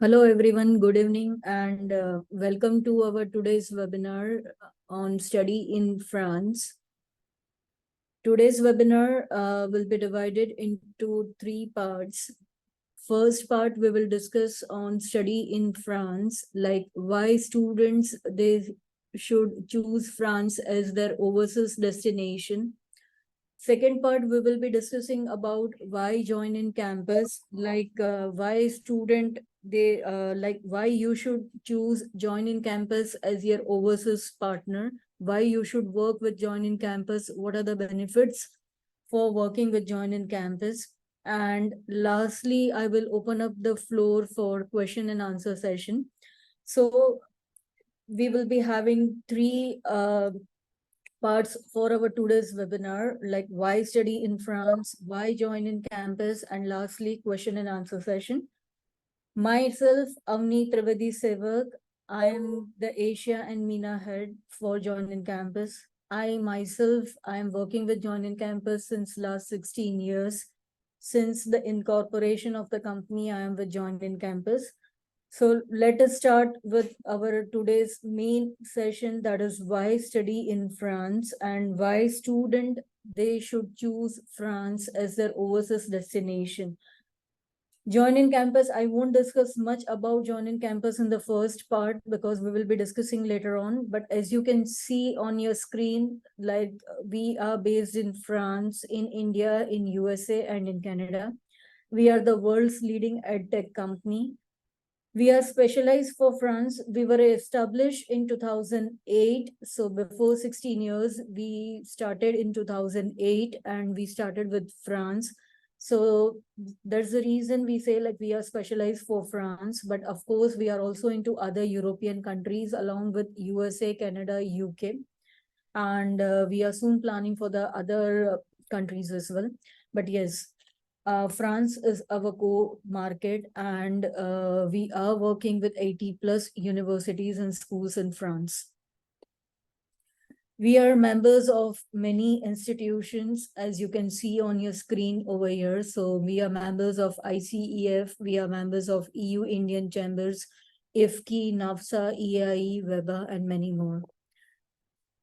Hello everyone, good evening and welcome to our today's webinar on study in France. Today's webinar will be divided into three parts. First part, we will discuss on study in France, like why students they should choose France as their overseas destination. Second part, we will be discussing about why join in campus, like why student they like why you should choose join in campus as your overseas partner, why you should work with join in campus, what are the benefits for working with join in campus. And lastly, I will open up the floor for question and answer session. So we will be having three parts for our today's webinar, like why study in France, why join in campus, and lastly, question and answer session. Myself, Avani Trivedi Sevak, I am the Asia and MENA Head for Join in Campus. I am working with Join in Campus since last 16 years. Since the incorporation of the company, I am with Join in Campus. So let us start with our today's main session, that is why study in France and why student they should choose France as their overseas destination. Join in campus, I won't discuss much about join in campus in the first part because we will be discussing later on. But as you can see on your screen, like we are based in France, in India, in USA, and in Canada. We are the world's leading edtech company. We are specialized for France. We were established in 2008. So before 16 years, we started in 2008 and we started with France. So that's the reason we say like we are specialized for France. But of course, we are also into other European countries along with USA, Canada, UK. And we are soon planning for the other countries as well. But yes, France is our core market, and we are working with 80 plus universities and schools in France. We are members of many institutions, as you can see on your screen over here. So we are members of ICEF, we are members of EU Indian Chambers, IFCI, NAFSA, EIE, WEBA, and many more.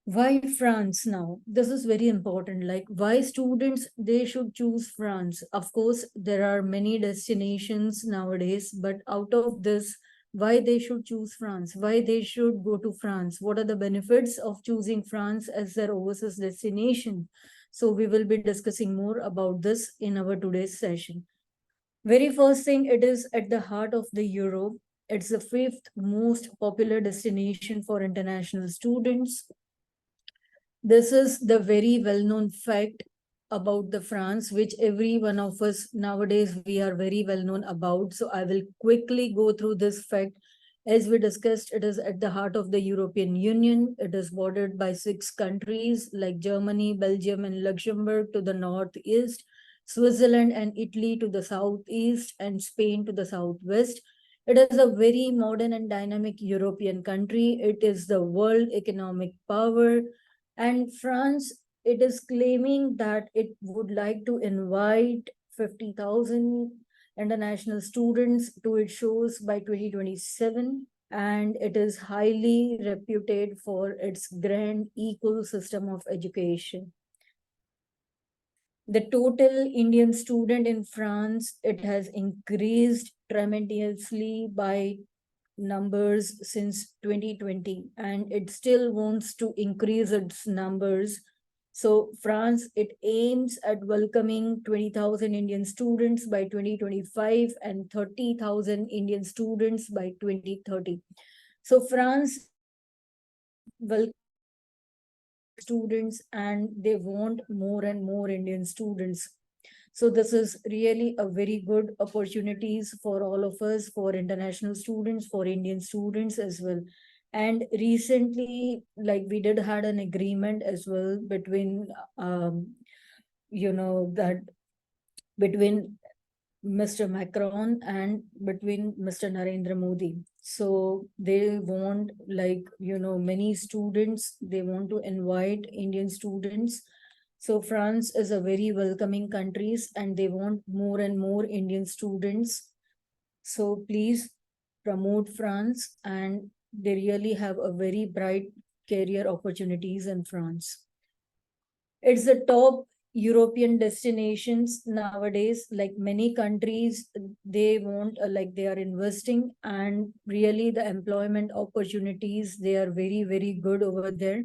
Why France now? This is very important. Like why students they should choose France. Of course, there are many destinations nowadays, but out of this, why they should choose France? Why they should go to France? What are the benefits of choosing France as their overseas destination? So we will be discussing more about this in our today's session. Very first thing, it is at the heart of the Europe. It's the fifth most popular destination for international students. This is the very well-known fact about the France, which every one of us nowadays we are very well known about. So I will quickly go through this fact. As we discussed, it is at the heart of the European Union. It is bordered by 6 countries like Germany, Belgium, and Luxembourg to the northeast, Switzerland and Italy to the southeast, and Spain to the southwest. It is a very modern and dynamic European country. It is the world economic power. And France, it is claiming that it would like to invite 50,000 international students to its shows by 2027. And it is highly reputed for its grand ecosystem of education. The total Indian student in France, it has increased tremendously by numbers since 2020, and it still wants to increase its numbers. So France, it aims at welcoming 20,000 Indian students by 2025 and 30,000 Indian students by 2030. So France welcomes students and they want more and more Indian students. So this is really a very good opportunities for all of us, for international students, for Indian students as well. And recently, like we did had an agreement as well between, that between Mr. Macron and between Mr. Narendra Modi. So they want many students, they want to invite Indian students. So France is a very welcoming countries and they want more and more Indian students. So please promote France, and they really have a very bright career opportunities in France. It's the top European destinations nowadays. Like many countries, they want like they are investing, and really the employment opportunities, they are very, very good over there.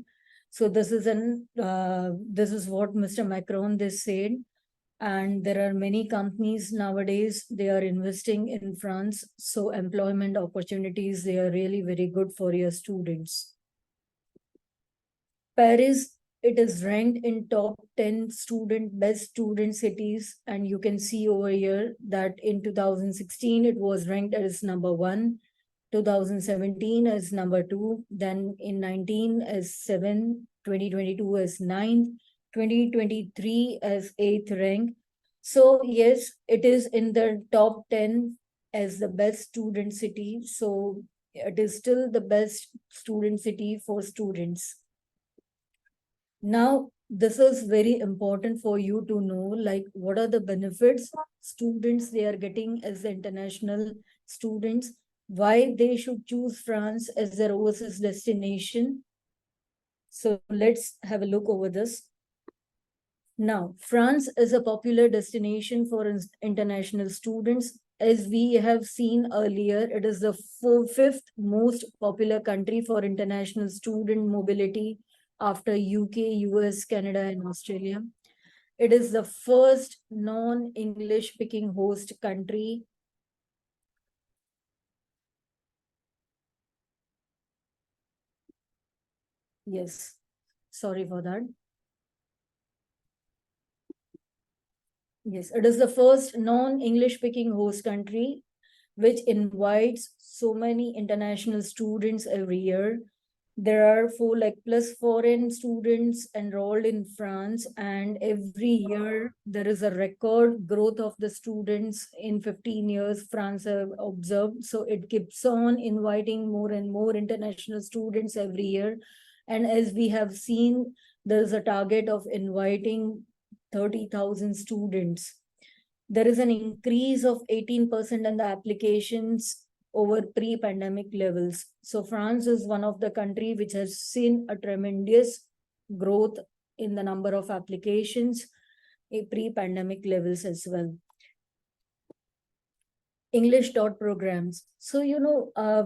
So this is what Mr. Macron they said. And there are many companies nowadays, they are investing in France. So employment opportunities, they are really very good for your students. Paris, it is ranked in top 10 best student cities. And you can see over here that in 2016, it was ranked as number 1, 2017 as number 2, then in 19 as 7, 2022 as 9th, 2023 as 8th rank. So yes, it is in the top 10 as the best student city. So it is still the best student city for students. Now, this is very important for you to know, like what are the benefits students they are getting as the international students, why they should choose France as their overseas destination. So let's have a look over this. Now, France is a popular destination for international students. As we have seen earlier, it is the fifth most popular country for international student mobility after UK, US, Canada, and Australia. It is the first non-English speaking host country. Yes, sorry for that. Yes, it is the first non-English speaking host country which invites so many international students every year. There are plus foreign students enrolled in France, and every year there is a record growth of the students in 15 years France have observed. So it keeps on inviting more and more international students every year. And as we have seen, there is a target of inviting 30,000 students. There is an increase of 18% in the applications over pre-pandemic levels. So France is one of the country which has seen a tremendous growth in the number of applications in pre-pandemic levels as well. English taught programs. So,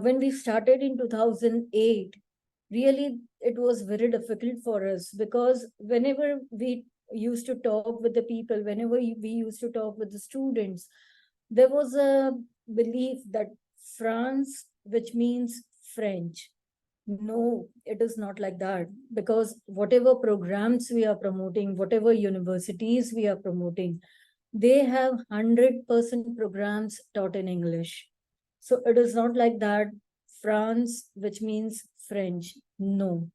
when we started in 2008, really it was very difficult for us, because whenever we used to talk with the people, whenever we used to talk with the students, there was a belief that France, which means French. No, it is not like that, because whatever programs we are promoting, whatever universities we are promoting, they have 100% programs taught in English. So it is not like that, France, which means French. No.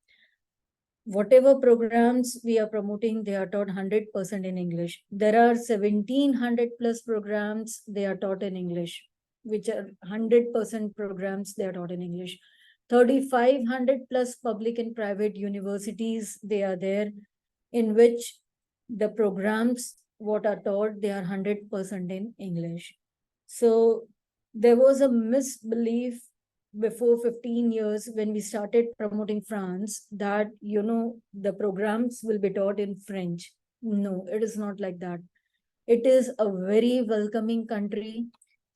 Whatever programs we are promoting, they are taught 100% in English. There are 1,700 plus programs, they are taught in English, which are 100% programs, they are taught in English. 3,500 plus public and private universities, they are there, in which the programs, what are taught, they are 100% in English. So there was a misbelief before 15 years when we started promoting France that, the programs will be taught in French. No, it is not like that. It is a very welcoming country.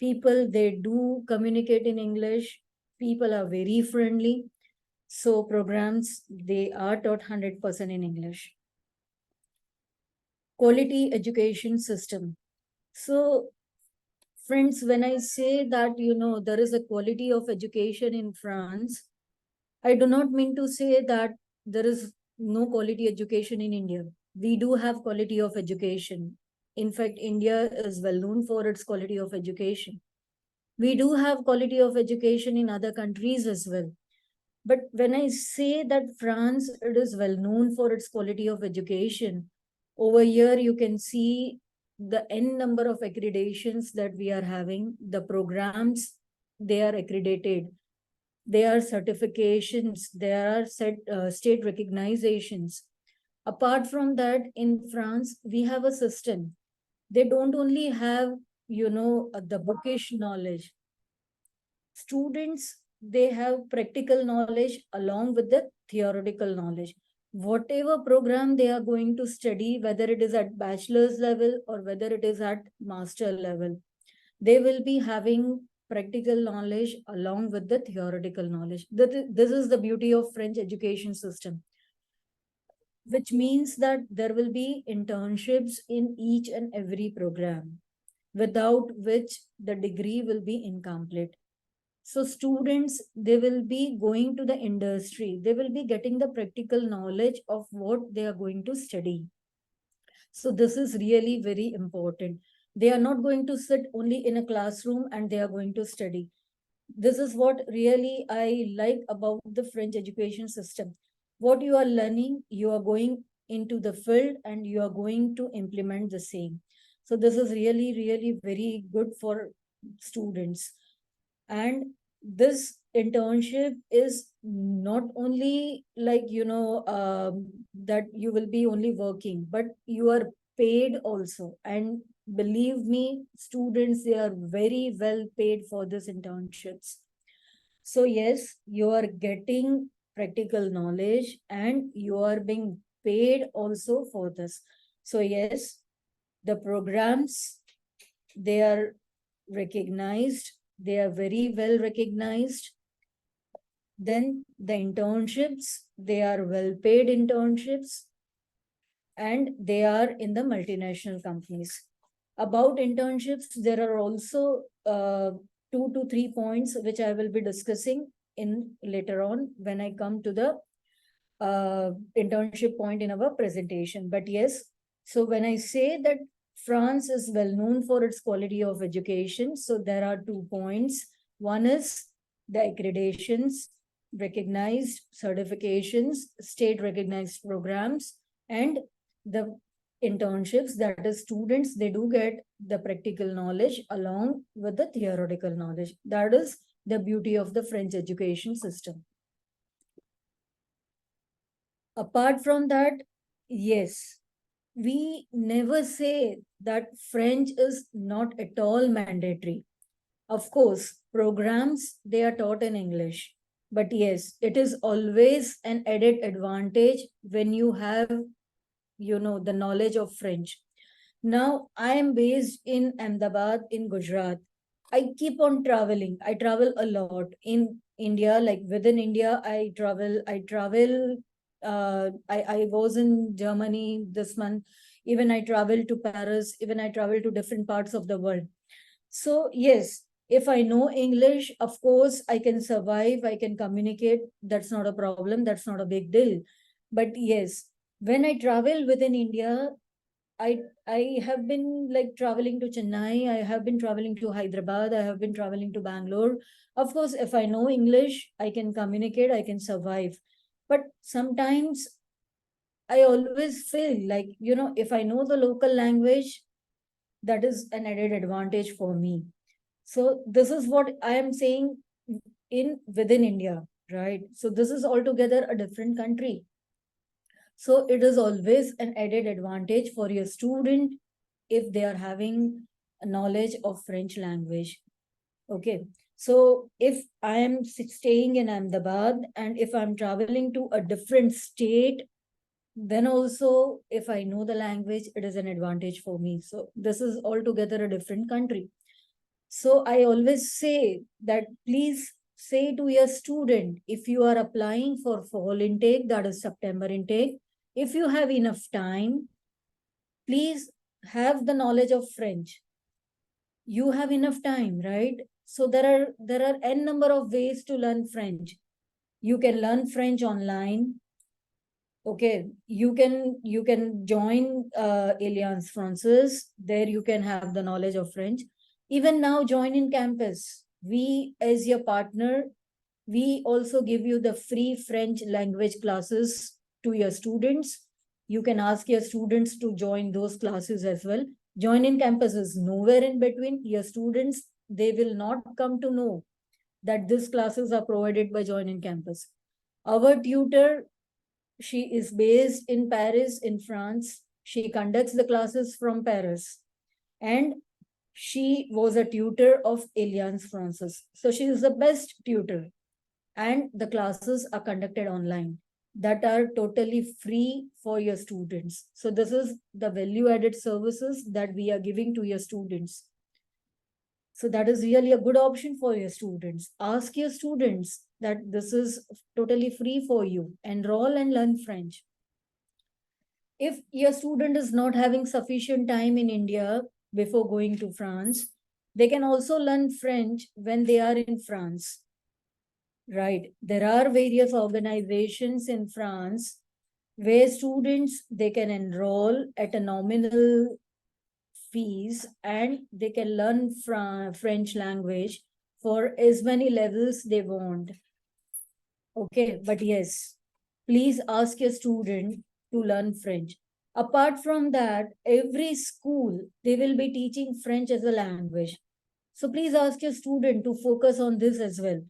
People, they do communicate in English. People are very friendly. So programs, they are taught 100% in English. Quality education system. So friends, when I say that, there is a quality of education in France, I do not mean to say that there is no quality education in India. We do have quality of education. In fact, India is well known for its quality of education. We do have quality of education in other countries as well. But when I say that France, it is well known for its quality of education, over here you can see the n number of accreditations that we are having. The programs, they are accredited. There are certifications, there are state recognizations. Apart from that, in France, we have a system. They don't only have, the bookish knowledge. students, they have practical knowledge along with the theoretical knowledge. Whatever program they are going to study, whether it is at bachelor's level or whether it is at master level, they will be having practical knowledge along with the theoretical knowledge. This is the beauty of French education system, which means that there will be internships in each and every program, without which the degree will be incomplete. So students, they will be going to the industry, they will be getting the practical knowledge of what they are going to study. So this is really very important. They are not going to sit only in a classroom and they are going to study. This is what really I like about the French education system. What you are learning, you are going into the field and you are going to implement the same. So this is really, really very good for students. And this internship is not only like, that you will be only working, but you are paid also. And believe me, students, they are very well paid for this internships. So yes, you are getting practical knowledge and you are being paid also for this. So yes, the programs, they are recognized, they are very well recognized. Then the internships, they are well paid internships, and they are in the multinational companies. About internships, there are also 2 to 3 points which I will be discussing in later on when I come to the internship point in our presentation. But yes, so when I say that France is well known for its quality of education, so there are 2 points. One is the accreditations, recognized certifications, state recognized programs, and the internships, that is students, they do get the practical knowledge along with the theoretical knowledge. That is the beauty of the French education system. Apart from that, yes, we never say that French is not at all mandatory. Of course, programs, they are taught in English. But yes, it is always an added advantage when you have, the knowledge of French. Now, I am based in Ahmedabad in Gujarat. I keep on traveling. I travel a lot in India, like within India, I travel. I was in Germany this month. Even I travel to Paris. Even I travel to different parts of the world. So yes, if I know English, of course, I can survive. I can communicate. That's not a problem. That's not a big deal. But yes, when I travel within India, I have been like traveling to Chennai, I have been traveling to Hyderabad, I have been traveling to Bangalore. Of course, if I know English, I can communicate, I can survive. But sometimes I always feel like, if I know the local language, that is an added advantage for me. So this is what I am saying in within India, right? So this is altogether a different country. So it is always an added advantage for your student if they are having a knowledge of French language. Okay. So if I am staying in Ahmedabad and if I'm traveling to a different state, then also if I know the language, it is an advantage for me. So this is altogether a different country. So I always say that please say to your student, if you are applying for fall intake, that is September intake, if you have enough time, please have the knowledge of French. You have enough time, right? So there are n number of ways to learn French. You can learn French online. Okay, you can join Alliance Francaise. There you can have the knowledge of French. Even now, join in campus. We, as your partner, we also give you the free French language classes to your students. You can ask your students to join those classes as well. Join in campus is nowhere in between. Your students, they will not come to know that these classes are provided by Join in Campus. Our tutor, she is based in Paris, in France. She conducts the classes from Paris. And She was a tutor of Alliance Francaise. So she is the best tutor. And the classes are conducted online that are totally free for your students. So this is the value added services that we are giving to your students. So that is really a good option for your students. Ask your students that this is totally free for you. Enroll and learn French. If your student is not having sufficient time in India before going to France, they can also learn French when they are in France. Right. There are various organizations in France where students, they can enroll at a nominal fees and they can learn French language for as many levels they want. Okay, but yes, please ask your student to learn French. Apart from that, every school, they will be teaching French as a language. So please ask your student to focus on this as well.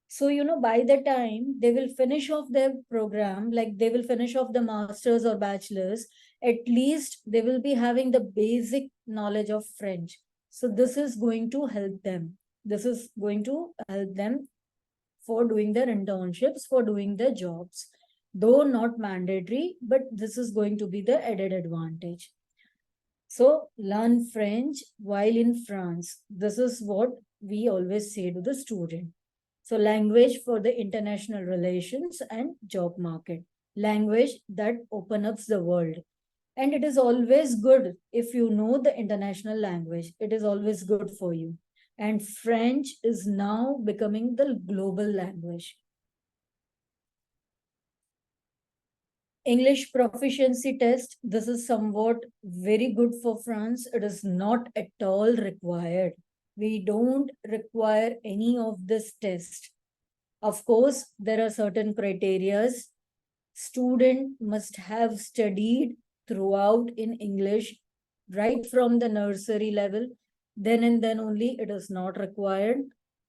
So, by the time they will finish off their program, like they will finish off the master's or bachelor's, at least they will be having the basic knowledge of French. So this is going to help them. This is going to help them for doing their internships, for doing their jobs. Though not mandatory, but this is going to be the added advantage. So learn French while in France. This is what we always say to the student. So language for the international relations and job market. Language that opens up the world. And it is always good if you know the international language. It is always good for you. And French is now becoming the global language. English proficiency test. This is somewhat very good for France. It is not at all required. We don't require any of this test. Of course, there are certain criterias. Student must have studied throughout in English right from the nursery level. Then and then only it is not required,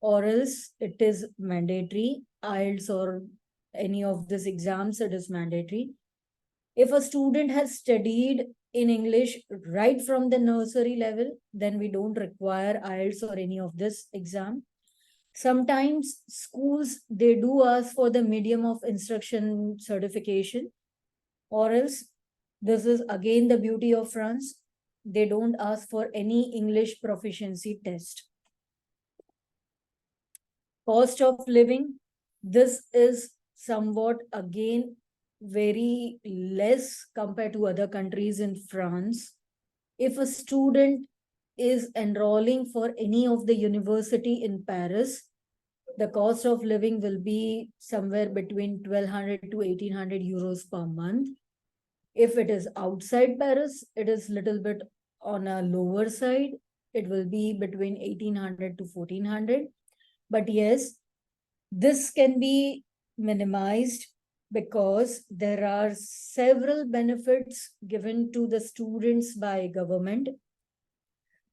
or else it is mandatory. IELTS or any of these exams, it is mandatory. If a student has studied in English right from the nursery level, then we don't require IELTS or any of this exam. Sometimes schools, they do ask for the medium of instruction certification, or else this is again the beauty of France. They don't ask for any English proficiency test. Cost of living, this is somewhat again very less compared to other countries in France. If a student is enrolling for any of the university in Paris, the cost of living will be somewhere between 1200 to 1800 euros per month. If it is outside Paris, it is little bit on a lower side. It will be between 1800 to 1400. But yes, this can be minimized because there are several benefits given to the students by government.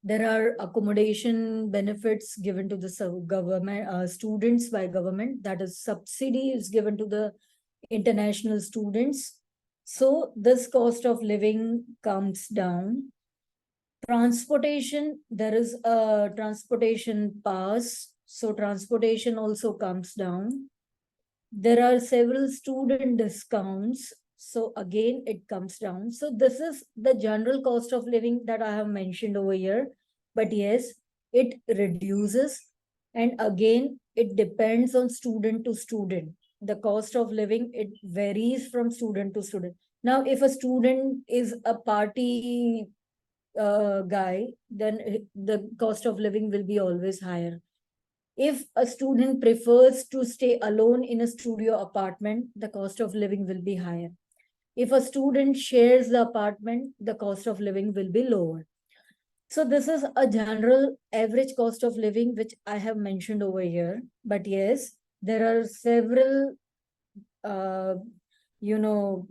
There are accommodation benefits given to the government students by government. That is, subsidy is given to the international students. So this cost of living comes down. Transportation, there is a transportation pass. So transportation also comes down. There are several student discounts. So again, it comes down. So this is the general cost of living that I have mentioned over here. But yes, it reduces. And again, it depends on student to student. The cost of living, it varies from student to student. Now, if a student is a party guy, then the cost of living will be always higher. If a student prefers to stay alone in a studio apartment, the cost of living will be higher. If a student shares the apartment, the cost of living will be lower. So this is a general average cost of living, which I have mentioned over here. But yes, there are several,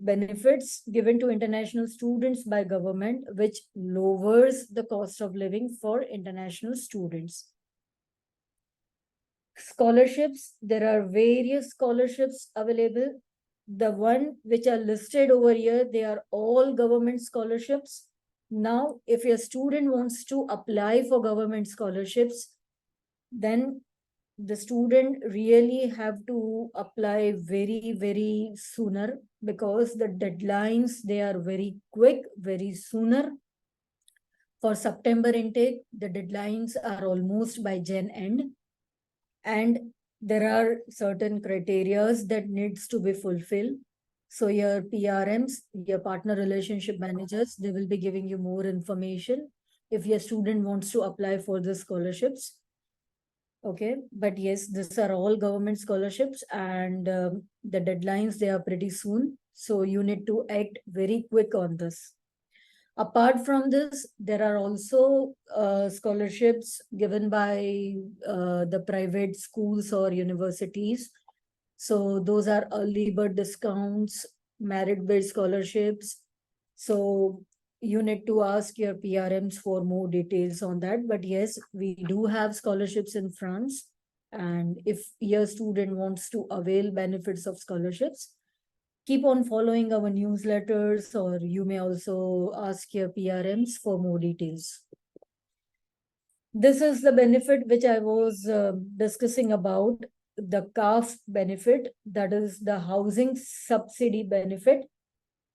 benefits given to international students by government, which lowers the cost of living for international students. Scholarships, there are various scholarships available. The one which are listed over here, they are all government scholarships. Now, if your student wants to apply for government scholarships, then the student really have to apply very, very sooner, because the deadlines, they are very quick, very sooner. For September intake, the deadlines are almost by Jan end, and there are certain criterias that needs to be fulfilled. So your PRMs, your partner relationship managers, they will be giving you more information if your student wants to apply for the scholarships. Okay, but yes, these are all government scholarships, and the deadlines, they are pretty soon. So you need to act very quick on this. Apart from this, there are also scholarships given by the private schools or universities. So those are early bird discounts, merit-based scholarships. So you need to ask your PRMs for more details on that. But yes, we do have scholarships in France. And if your student wants to avail benefits of scholarships, keep on following our newsletters, or you may also ask your PRMs for more details. This is the benefit which I was discussing about, the CAF benefit, that is the housing subsidy benefit,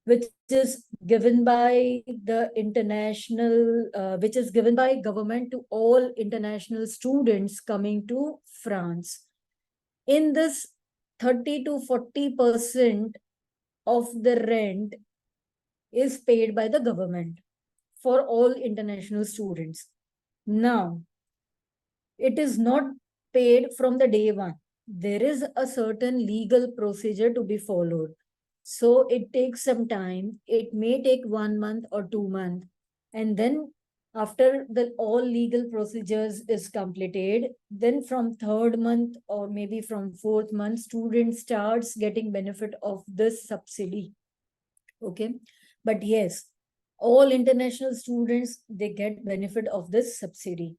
which is given by the international, which is given by government to all international students coming to France. In this, 30 to 40% of the rent is paid by the government for all international students. Now, it is not paid from the day one. There is a certain legal procedure to be followed. So it takes some time. It may take 1 month or 2 months. And then after the all legal procedures is completed, then from third month or maybe from fourth month, student starts getting benefit of this subsidy. Okay. But yes, all international students, they get benefit of this subsidy.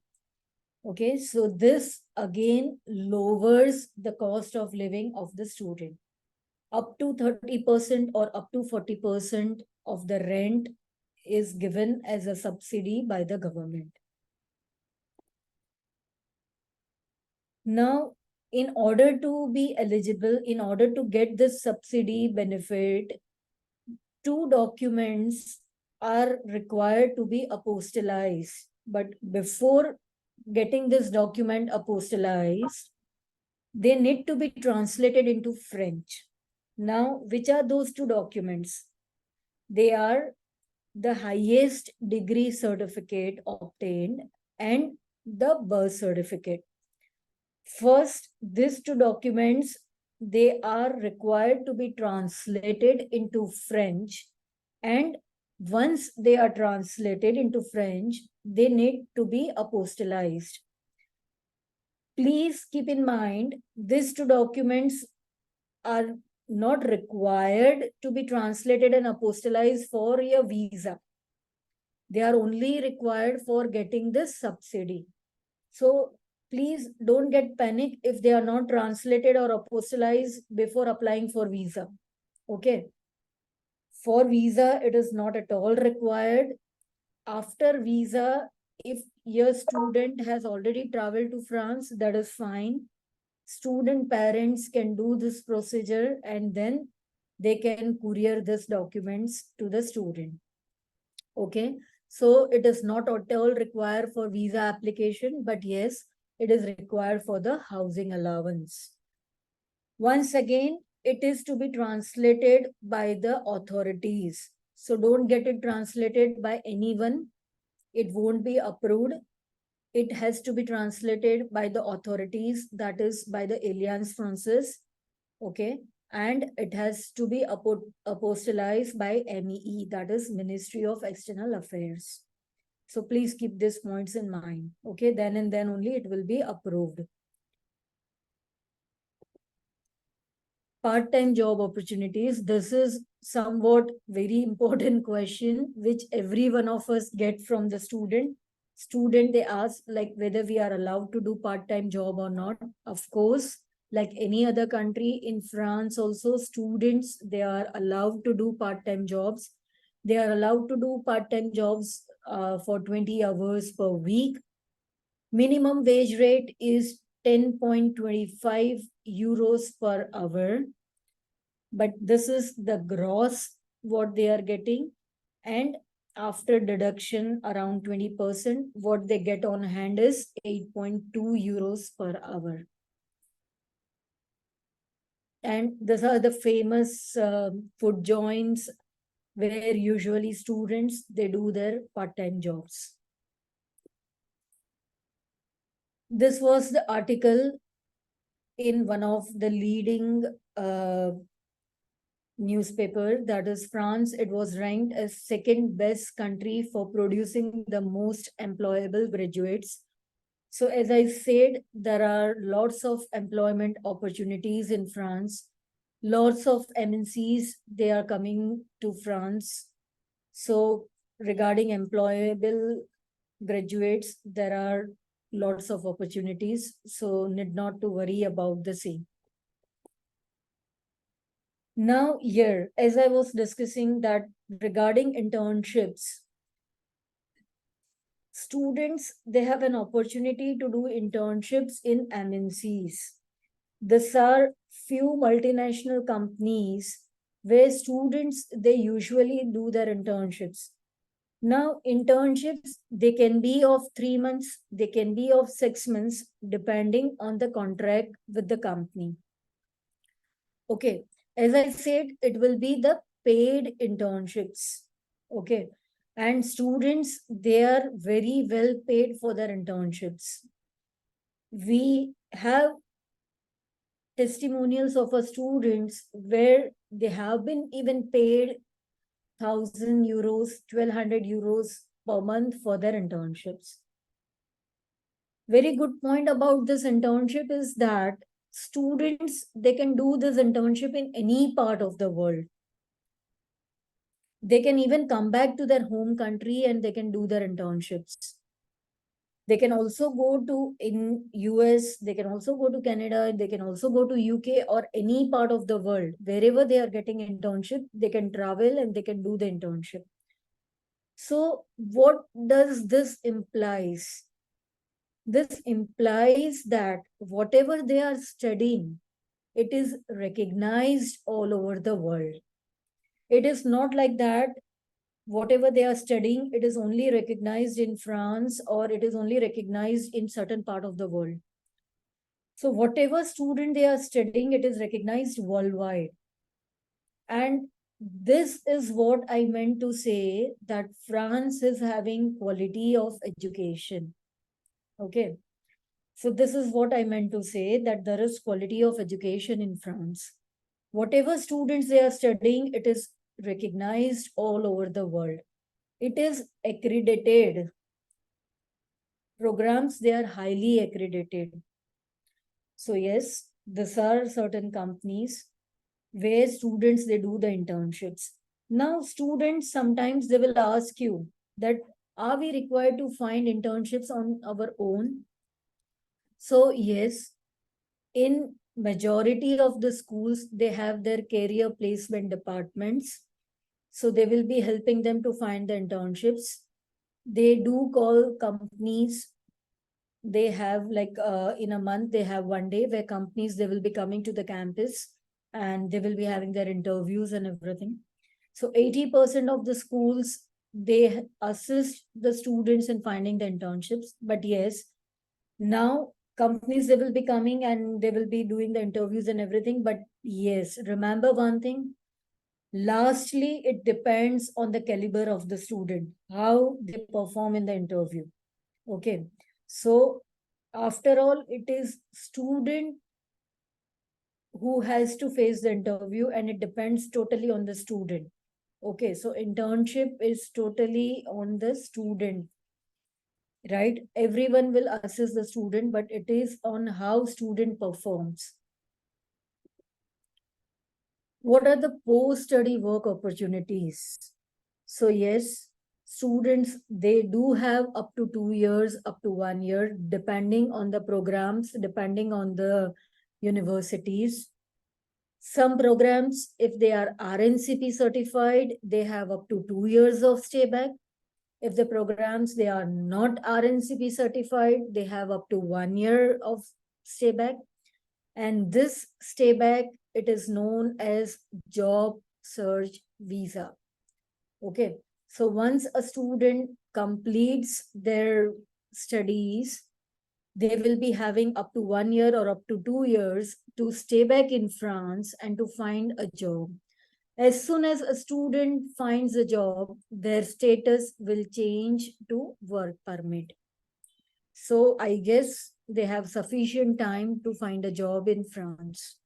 Okay, so this again lowers the cost of living of the student. Up to 30% or up to 40% of the rent is given as a subsidy by the government. Now, in order to be eligible, in order to get this subsidy benefit, 2 documents are required to be apostillized. But before getting this document apostillized, they need to be translated into French. Now, which are those 2 documents? They are the highest degree certificate obtained and the birth certificate. First, these 2 documents, they are required to be translated into French, and once they are translated into French, they need to be apostillized. Please keep in mind, these 2 documents are not required to be translated and apostillized for your visa. They are only required for getting this subsidy. So please don't get panic if they are not translated or apostillized before applying for visa. Okay. For visa, it is not at all required. After visa, if your student has already traveled to France, that is fine. Student parents can do this procedure, and then they can courier these documents to the student. Okay. So it is not at all required for visa application, but yes, it is required for the housing allowance. Once again, it is to be translated by the authorities. So don't get it translated by anyone. It won't be approved. It has to be translated by the authorities, that is by the Alliance Francaise. Okay. And it has to be apostolized by MEE, that is Ministry of External Affairs. So please keep these points in mind. Okay. Then and then only it will be approved. Part-time job opportunities. This is somewhat very important question which every one of us get from the student. They ask like whether we are allowed to do part-time job or not. Of course, like any other country, in France also, students, they are allowed to do part-time jobs. They are allowed to do part-time jobs for 20 hours per week. Minimum wage rate is 10.25 euros per hour. But this is the gross what they are getting. And after deduction around 20%, what they get on hand is 8.2 euros per hour. And these are the famous food joints where usually students, they do their part-time jobs. This was the article in one of the leading newspaper, that is France. It was ranked as second best country for producing the most employable graduates. So as I said, there are lots of employment opportunities in France. Lots of MNCs, they are coming to France. So regarding employable graduates, there are lots of opportunities. So need not to worry about the same. Now here, as I was discussing that regarding internships, students, they have an opportunity to do internships in MNCs. These are few multinational companies where students, they usually do their internships. Now, internships, they can be of 3 months, they can be of 6 months, depending on the contract with the company. Okay, as I said, it will be the paid internships. Okay, and students, they are very well paid for their internships. We have testimonials of our students where they have been even paid 1,000 euros, 1,200 euros per month for their internships. Very good point about this internship is that students, they can do this internship in any part of the world. They can even come back to their home country and they can do their internships. They can also go to in US, they can also go to Canada, they can also go to UK or any part of the world. Wherever they are getting internship, they can travel and they can do the internship. So what does this implies? This implies that whatever they are studying, it is recognized all over the world. It is not like that whatever they are studying, it is only recognized in France or it is only recognized in certain part of the world. So whatever student they are studying, it is recognized worldwide. And this is what I meant to say, that France is having quality of education. Okay. So this is what I meant to say, that there is quality of education in France. Whatever students they are studying, it is recognized all over the world. It is accredited. Programs, they are highly accredited. So yes, these are certain companies where students, they do the internships. Now students, sometimes they will ask you that, are we required to find internships on our own? So yes, in majority of the schools, they have their career placement departments. So they will be helping them to find the internships. They do call companies. They have like in a month, they have one day where companies, they will be coming to the campus and they will be having their interviews and everything. So 80% of the schools, they assist the students in finding the internships. But yes, now companies, they will be coming and they will be doing the interviews and everything. But yes, remember one thing, lastly, it depends on the caliber of the student, how they perform in the interview. Okay, so after all, it is student who has to face the interview and it depends totally on the student. Okay, so internship is totally on the student, right? Everyone will assess the student, but it is on how student performs. What are the post-study work opportunities? So yes, students, they do have up to 2 years, up to 1 year, depending on the programs, depending on the universities. Some programs, if they are RNCP certified, they have up to 2 years of stay back. If the programs, they are not RNCP certified, they have up to 1 year of stay back. And this stay back, it is known as job search visa. Okay. So once a student completes their studies, they will be having up to 1 year or up to 2 years to stay back in France and to find a job. As soon as a student finds a job, their status will change to work permit. So I guess they have sufficient time to find a job in France.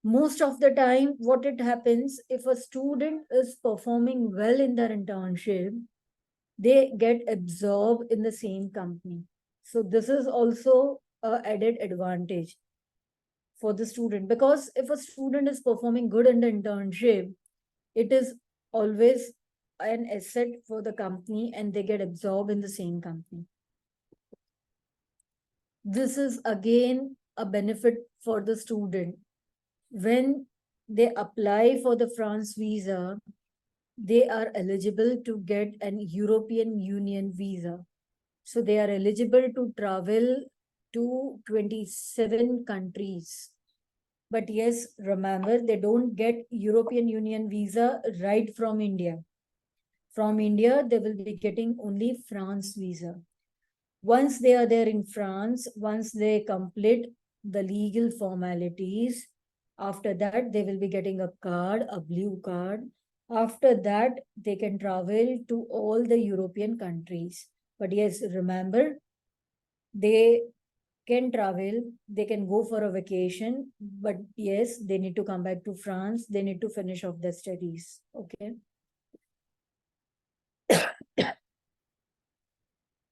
Most of the time, what it happens, if a student is performing well in their internship, they get absorbed in the same company. So this is also a added advantage for the student, because if a student is performing good in the internship, it is always an asset for the company and they get absorbed in the same company. This is again a benefit for the student. When they apply for the France visa, they are eligible to get an European Union visa. So they are eligible to travel to 27 countries. But yes, remember, they don't get European Union visa right from India. From India, they will be getting only France visa. Once they are there in France, once they complete the legal formalities, after that, they will be getting a card, a blue card. After that, they can travel to all the European countries. But yes, remember, they can travel, they can go for a vacation, but yes, they need to come back to France, they need to finish off their studies. Okay.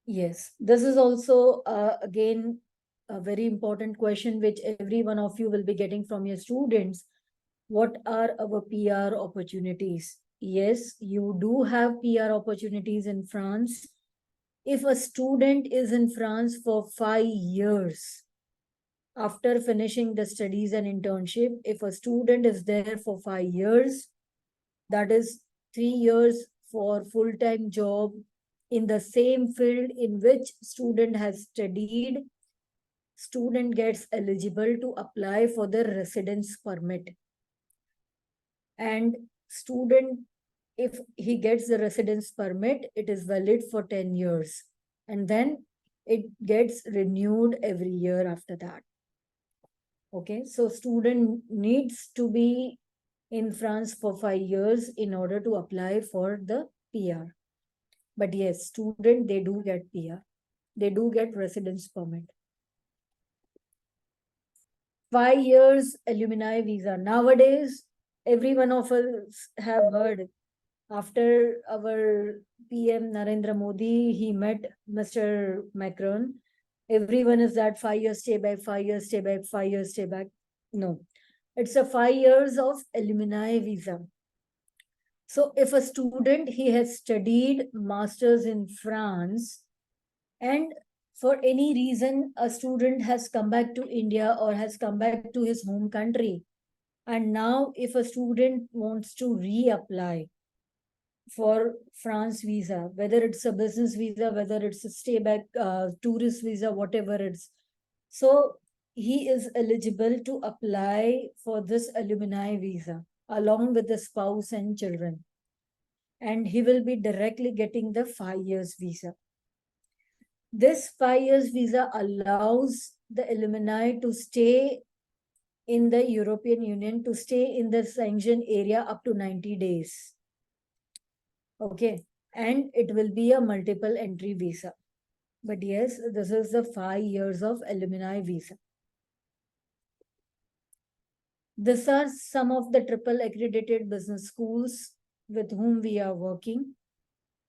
Yes, this is also again a very important question which every one of you will be getting from your students. What are our PR opportunities? Yes, you do have PR opportunities in France. If a student is in France for 5 years, after finishing the studies and internship, if a student is there for 5 years, that is 3 years for full-time job in the same field in which student has studied, student gets eligible to apply for the residence permit. And student, if he gets the residence permit, it is valid for 10 years. And then it gets renewed every year after that. Okay, so student needs to be in France for 5 years in order to apply for the PR. But yes, student, they do get PR. They do get residence permit. 5 years alumni visa. Nowadays, every one of us have heard, after our PM Narendra Modi, he met Mr. Macron. Everyone is that 5 years stay back, 5 years stay back, 5 years stay back. No, it's a 5 years of alumni visa. So if a student, he has studied masters in France, and for any reason a student has come back to India or has come back to his home country, and now if a student wants to reapply for France visa, whether it's a business visa, whether it's a stay back tourist visa, whatever it's, so he is eligible to apply for this alumni visa along with the spouse and children, and he will be directly getting the 5 years visa. This 5 years visa allows the alumni to stay in the European Union, to stay in the sanctioned area up to 90 days. Okay. And it will be a multiple entry visa. But yes, this is the 5 years of alumni visa. These are some of the triple accredited business schools with whom we are working.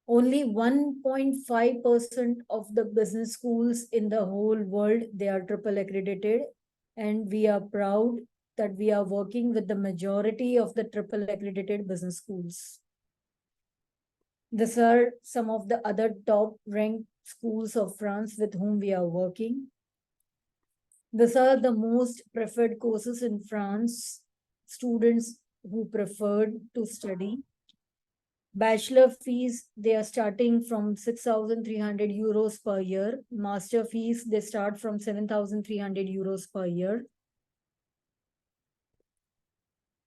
Only 1.5% of the business schools in the whole world, they are triple accredited. And we are proud that we are working with the majority of the triple accredited business schools. These are some of the other top ranked schools of France with whom we are working. These are the most preferred courses in France, students who preferred to study. Bachelor fees, they are starting from 6,300 euros per year. Master fees, they start from 7,300 euros per year.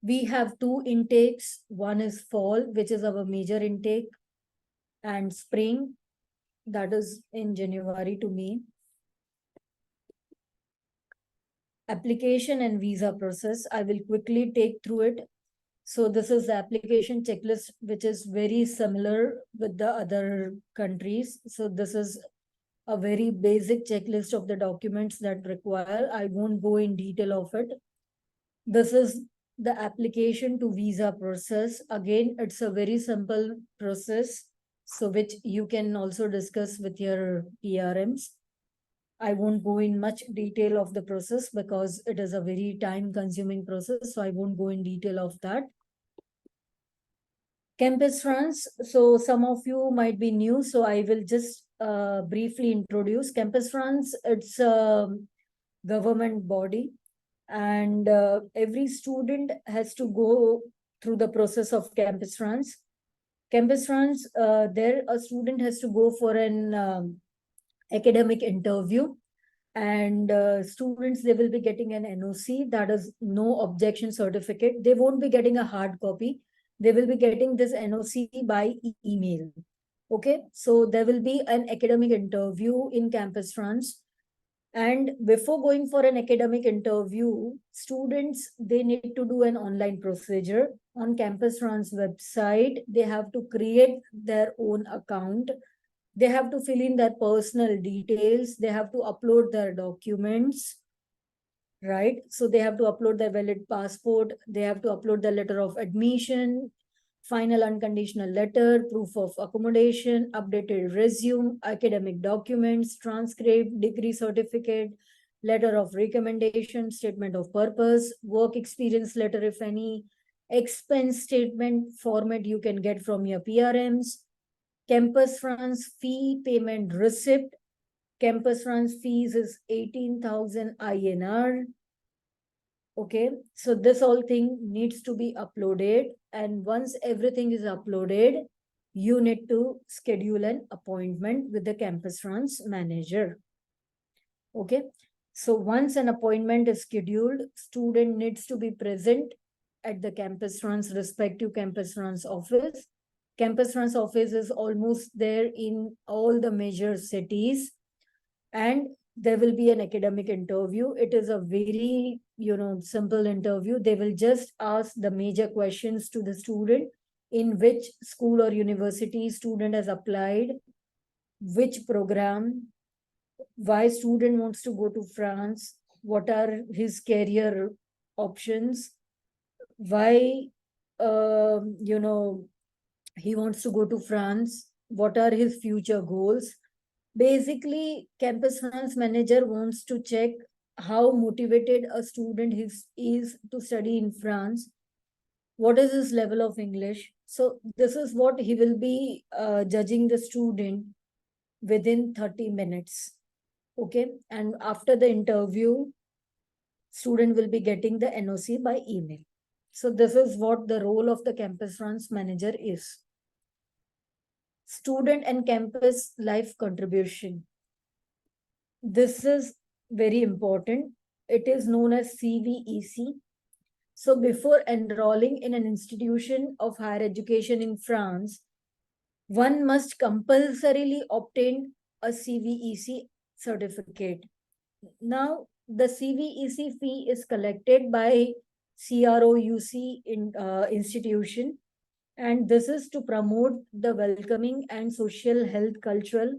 We have two intakes. One is fall, which is our major intake, and spring, that is in January to May. Application and visa process, I will quickly take through it. So this is the application checklist, which is very similar with the other countries. So this is a very basic checklist of the documents that require. I won't go in detail of it. This is the application to visa process. Again, it's a very simple process, so which you can also discuss with your PRMs. I won't go in much detail of the process because it is a very time consuming process. So I won't go in detail of that. Campus France. So some of you might be new. So I will just briefly introduce Campus France. It's a government body, and every student has to go through the process of Campus France. Campus France, there a student has to go for an academic interview, and students, they will be getting an NOC, that is no objection certificate. They won't be getting a hard copy. They will be getting this NOC by email. Okay, so there will be an academic interview in Campus France. And before going for an academic interview, students, they need to do an online procedure on Campus France website. They have to create their own account. They have to fill in their personal details. They have to upload their documents, right? So they have to upload their valid passport. They have to upload the letter of admission, final unconditional letter, proof of accommodation, updated resume, academic documents, transcript, degree certificate, letter of recommendation, statement of purpose, work experience letter, if any, expense statement format you can get from your PRMs, Campus France fee payment receipt. Campus France fees is 18,000 INR. Okay, so this whole thing needs to be uploaded, and once everything is uploaded, you need to schedule an appointment with the Campus France manager. Okay, so once an appointment is scheduled, student needs to be present at the Campus France respective Campus France office. Campus France office is almost there in all the major cities, and there will be an academic interview. It is a very, simple interview. They will just ask the major questions to the student: in which school or university student has applied, which program, why student wants to go to France, what are his career options, why he wants to go to France, what are his future goals. Basically, Campus France manager wants to check how motivated a student is to study in France, what is his level of English. So this is what he will be judging the student within 30 minutes. Okay, and after the interview, student will be getting the NOC by email. So this is what the role of the Campus France manager is. Student and campus life contribution. This is very important. It is known as CVEC. So before enrolling in an institution of higher education in France, one must compulsorily obtain a CVEC certificate. Now, the CVEC fee is collected by CROUC institution, and this is to promote the welcoming and social, health, cultural,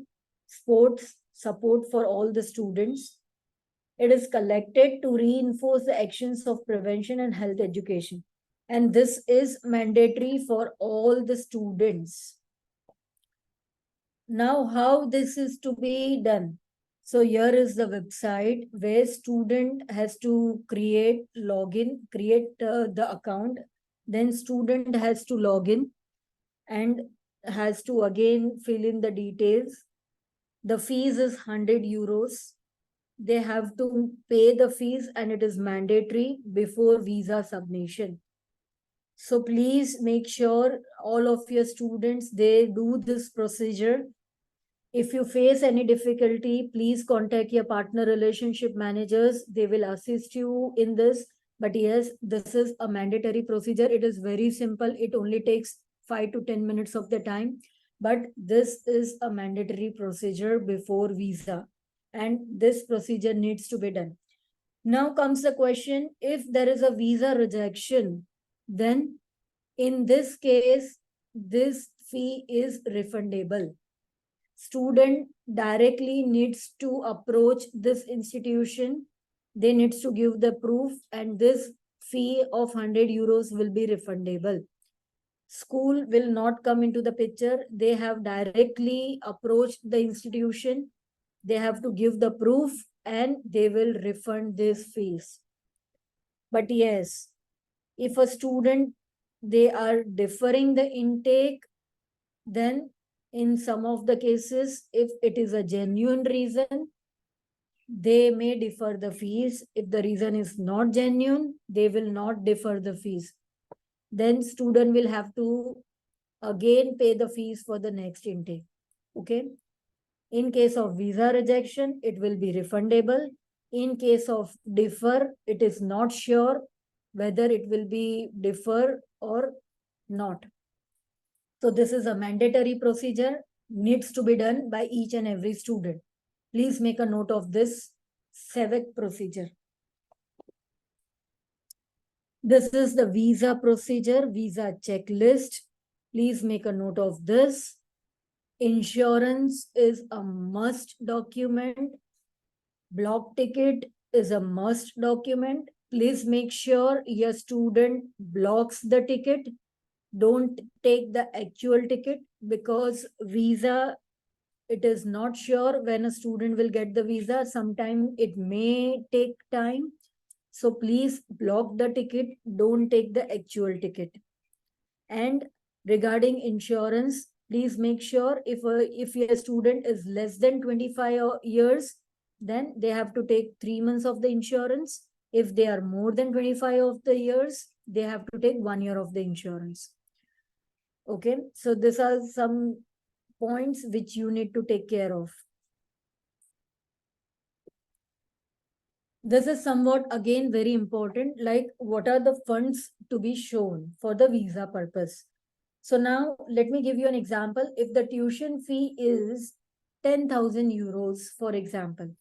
sports support for all the students. It is collected to reinforce the actions of prevention and health education, and this is mandatory for all the students. Now, how this is to be done? So here is the website where student has to create the account. Then student has to log in and has to again fill in the details. The fees is 100 euros. they have to pay the fees, and it is mandatory before visa submission. So please make sure all of your students, they do this procedure. If you face any difficulty, please contact your partner relationship managers. They will assist you in this. But yes, this is a mandatory procedure. It is very simple. It only takes 5 to 10 minutes of the time. But this is a mandatory procedure before visa. And this procedure needs to be done. Now comes the question, if there is a visa rejection, then in this case, this fee is refundable. Student directly needs to approach this institution. They needs to give the proof, and this fee of 100 euros will be refundable. School will not come into the picture. They have directly approached the institution. They have to give the proof and they will refund this fees. But yes, if a student, they are deferring the intake, then in some of the cases, if it is a genuine reason, they may defer the fees. If the reason is not genuine, they will not defer the fees. Then student will have to again pay the fees for the next intake. Okay. In case of visa rejection, it will be refundable. In case of defer, it is not sure whether it will be defer or not. So this is a mandatory procedure, needs to be done by each and every student. Please make a note of this Sevak procedure. This is the visa procedure, visa checklist. Please make a note of this. Insurance is a must document. Block ticket is a must document. Please make sure your student blocks the ticket. Don't take the actual ticket, because visa, it is not sure when a student will get the visa. Sometimes it may take time. So please block the ticket. Don't take the actual ticket. And regarding insurance, please make sure if your student is less than 25 years, then they have to take 3 months of the insurance. If they are more than 25 of the years, they have to take 1 year of the insurance. Okay, so these are some points which you need to take care of. This is somewhat again very important, like what are the funds to be shown for the visa purpose. So now let me give you an example. If the tuition fee is 10,000 euros, for example,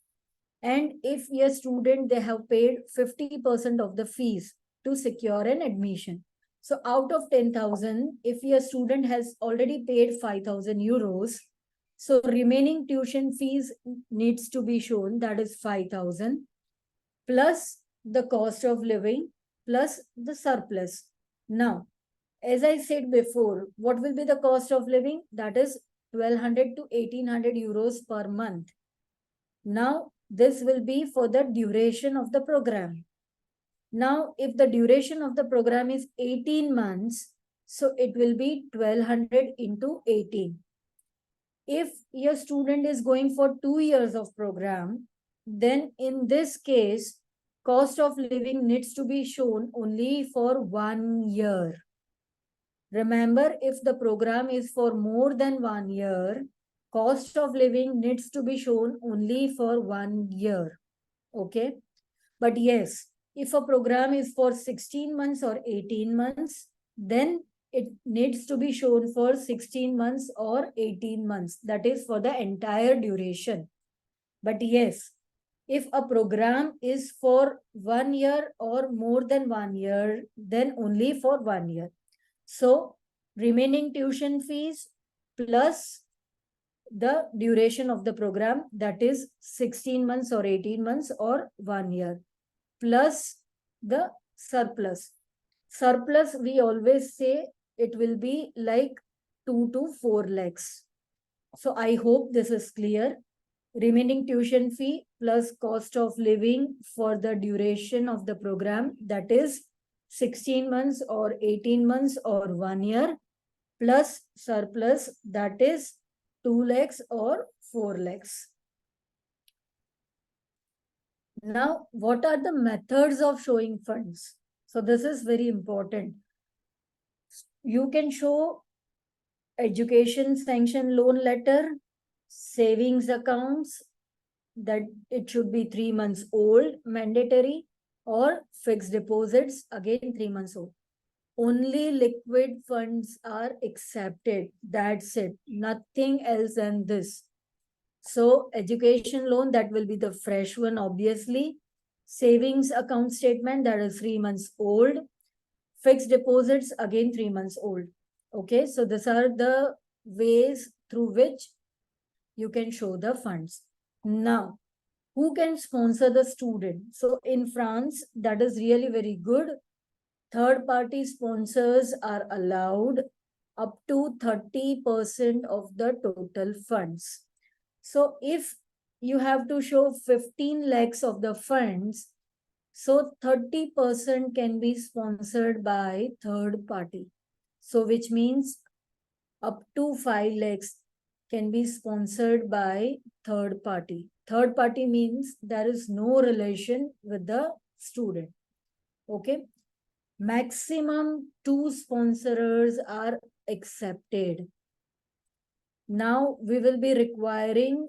and if your student, they have paid 50% of the fees to secure an admission. So out of 10,000, if your student has already paid 5,000 euros, so remaining tuition fees needs to be shown, that is 5,000 plus the cost of living plus the surplus. Now, as I said before, what will be the cost of living? That is 1,200 to 1,800 euros per month. Now, this will be for the duration of the program. Now, if the duration of the program is 18 months, so it will be 1,200 into 18. If your student is going for 2 years of program, then in this case, cost of living needs to be shown only for 1 year. Remember, if the program is for more than 1 year, cost of living needs to be shown only for 1 year. Okay. But yes, if a program is for 16 months or 18 months, then it needs to be shown for 16 months or 18 months. That is for the entire duration. But yes, if a program is for 1 year or more than 1 year, then only for 1 year. So remaining tuition fees plus the duration of the program, that is 16 months or 18 months or 1 year, plus the surplus. Surplus, we always say it will be like 2 to 4 lakhs. So I hope this is clear. Remaining tuition fee plus cost of living for the duration of the program, that is 16 months or 18 months or 1 year, plus surplus, that is 2 lakhs or 4 lakhs. Now, what are the methods of showing funds? So this is very important. You can show education sanction loan letter, savings accounts, that it should be 3 months old, mandatory, or fixed deposits, again 3 months old. Only liquid funds are accepted. That's it. Nothing else than this. So education loan, that will be the fresh one, obviously. Savings account statement, that is 3 months old. Fixed deposits, again 3 months old. Okay, so these are the ways through which you can show the funds. Now, who can sponsor the student? So in France, that is really very good. Third party sponsors are allowed up to 30% of the total funds. So if you have to show 15 lakhs of the funds, so 30% can be sponsored by third party. So which means up to 5 lakhs can be sponsored by third party. Third party means there is no relation with the student. Okay. Maximum 2 sponsors are accepted. Now we will be requiring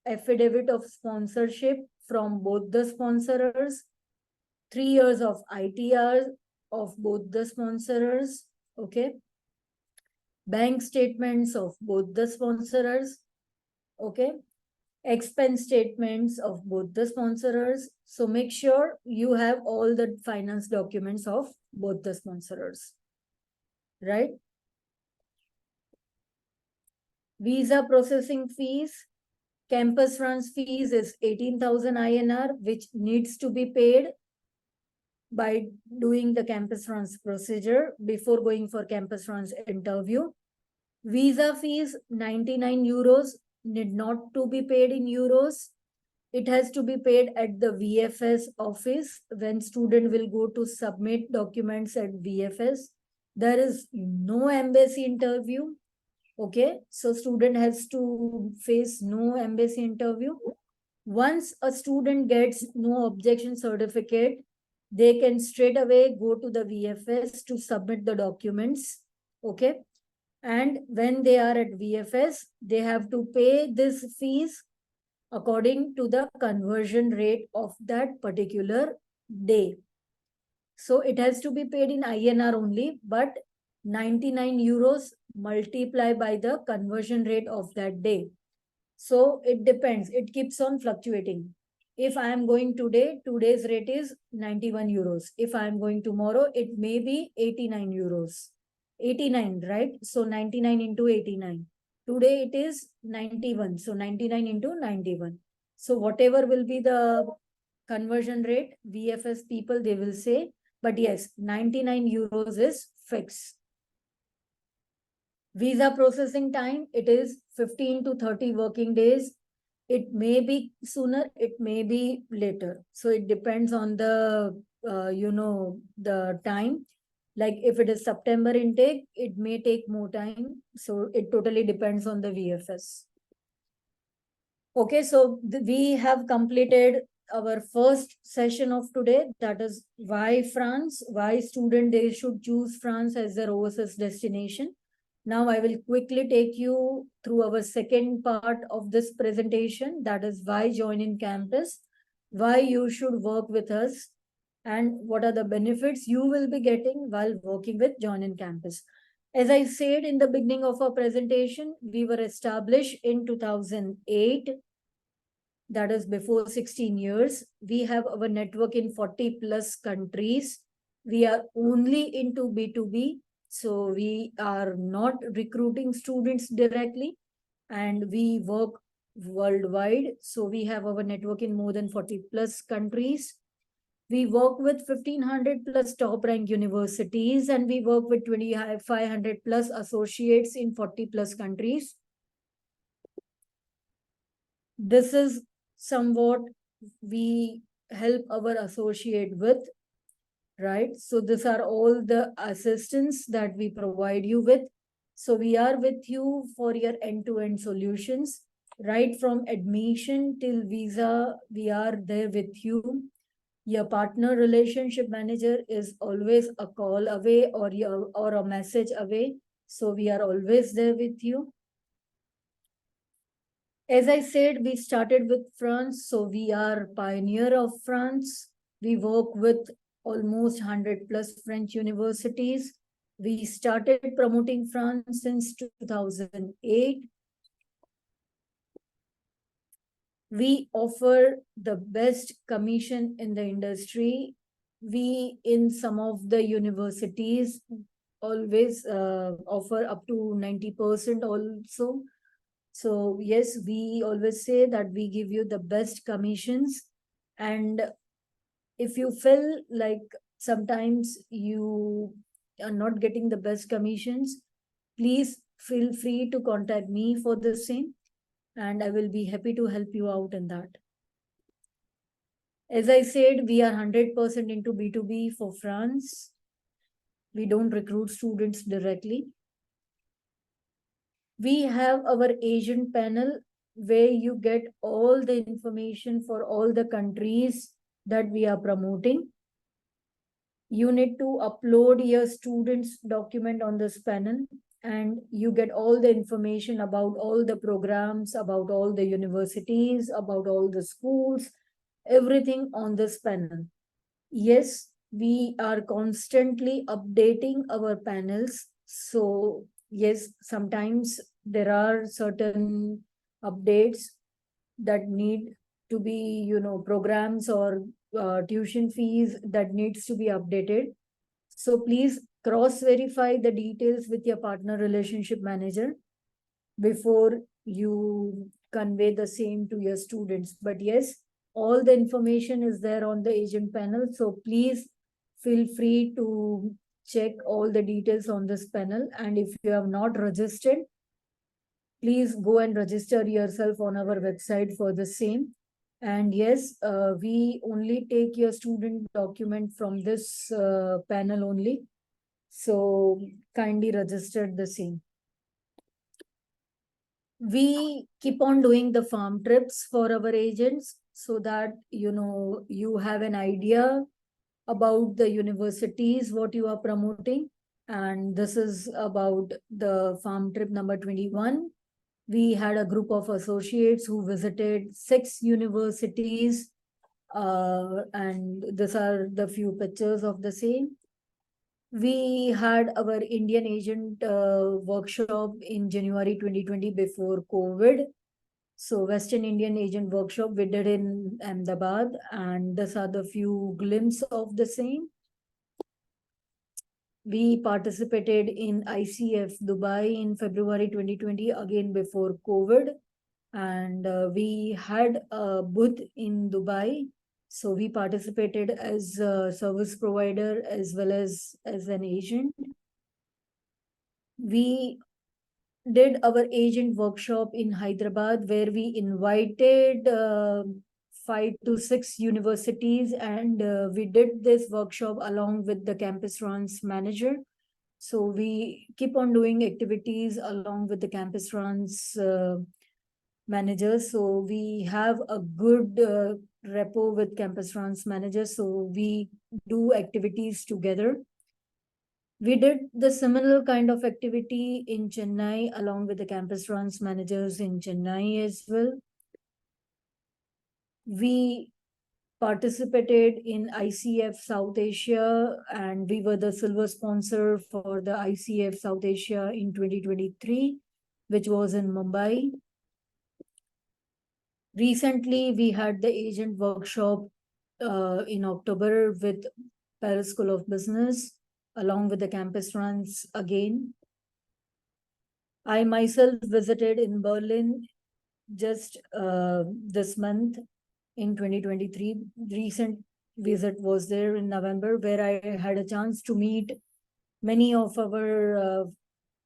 affidavit of sponsorship from both the sponsors, 3 years of ITR of both the sponsors. Okay. Bank statements of both the sponsors. Okay. Expense statements of both the sponsors. So make sure you have all the finance documents of both the sponsors, right? Visa processing fees, Campus France fees is 18,000 INR, which needs to be paid by doing the Campus France procedure before going for Campus France interview. Visa fees 99 euros, need not to be paid in euros. It has to be paid at the VFS office when student will go to submit documents at VFS. There is no embassy interview. Okay, so student has to face no embassy interview. Once a student gets no objection certificate, they can straight away go to the VFS to submit the documents. Okay, and when they are at VFS, they have to pay this fees according to the conversion rate of that particular day. So it has to be paid in INR only, but 99 euros multiplied by the conversion rate of that day. So it depends. It keeps on fluctuating. If I am going today, today's rate is 91 euros. If I am going tomorrow, it may be 89 euros. 89, right? So 99 into 89. Today it is 91. So 99 into 91. So whatever will be the conversion rate, VFS people, they will say, but yes, 99 euros is fixed. Visa processing time, it is 15 to 30 working days. It may be sooner, it may be later. So it depends on the, the time. Like if it is September intake, it may take more time. So it totally depends on the VFS. Okay, so we have completed our first session of today. That is why France, why student they should choose France as their overseas destination. Now I will quickly take you through our second part of this presentation. That is why join in campus, why you should work with us, and what are the benefits you will be getting while working with join in campus. As I said in the beginning of our presentation, we were established in 2008. That is before 16 years. We have our network in 40 plus countries. We are only into B2B. So we are not recruiting students directly, and we work worldwide. So we have our network in more than 40 plus countries. We work with 1500 plus top rank universities, and we work with 2500 plus associates in 40 plus countries. This is somewhat we help our associate with, right? So these are all the assistance that we provide you with. So we are with you for your end-to-end solutions. Right from admission till visa, we are there with you. Your partner relationship manager is always a call away or a message away. So we are always there with you. As I said, we started with France, so we are pioneer of France. We work with almost 100 plus French universities. We started promoting France since 2008. We offer the best commission in the industry. We, in some of the universities, always offer up to 90% also. So yes, we always say that we give you the best commissions. And if you feel like sometimes you are not getting the best commissions, please feel free to contact me for the same, and I will be happy to help you out in that. As I said, we are 100% into B2B for France. We don't recruit students directly. We have our agent panel where you get all the information for all the countries that we are promoting. You need to upload your students' document on this panel, and you get all the information about all the programs, about all the universities, about all the schools, everything on this panel. Yes, we are constantly updating our panels. So yes, sometimes there are certain updates that need to be, programs or tuition fees that needs to be updated. So please cross verify the details with your partner relationship manager before you convey the same to your students. But yes, all the information is there on the agent panel. So please feel free to check all the details on this panel. And if you have not registered, please go and register yourself on our website for the same. And yes, we only take your student document from this panel only. So kindly register the same. We keep on doing the farm trips for our agents so that you have an idea about the universities what you are promoting. And this is about the farm trip number 21. We had a group of associates who visited 6 universities, and these are the few pictures of the same. We had our Indian agent workshop in January 2020 before COVID. So Western Indian agent workshop we did in Ahmedabad, and these are the few glimpses of the same. We participated in ICF Dubai in February 2020, again before COVID. And we had a booth in Dubai. So we participated as a service provider as well as an agent. We did our agent workshop in Hyderabad where we invited 5 to 6 universities, and we did this workshop along with the campus runs manager. So we keep on doing activities along with the campus runs managers. So we have a good rapport with campus runs managers. So we do activities together. We did the similar kind of activity in Chennai along with the campus runs managers in Chennai as well. We participated in ICF South Asia, and we were the silver sponsor for the ICF South Asia in 2023, which was in Mumbai. Recently, we had the agent workshop in October with Paris School of Business, along with the campus runs again. I myself visited in Berlin just this month in 2023. Recent visit was there in November, where I had a chance to meet many of our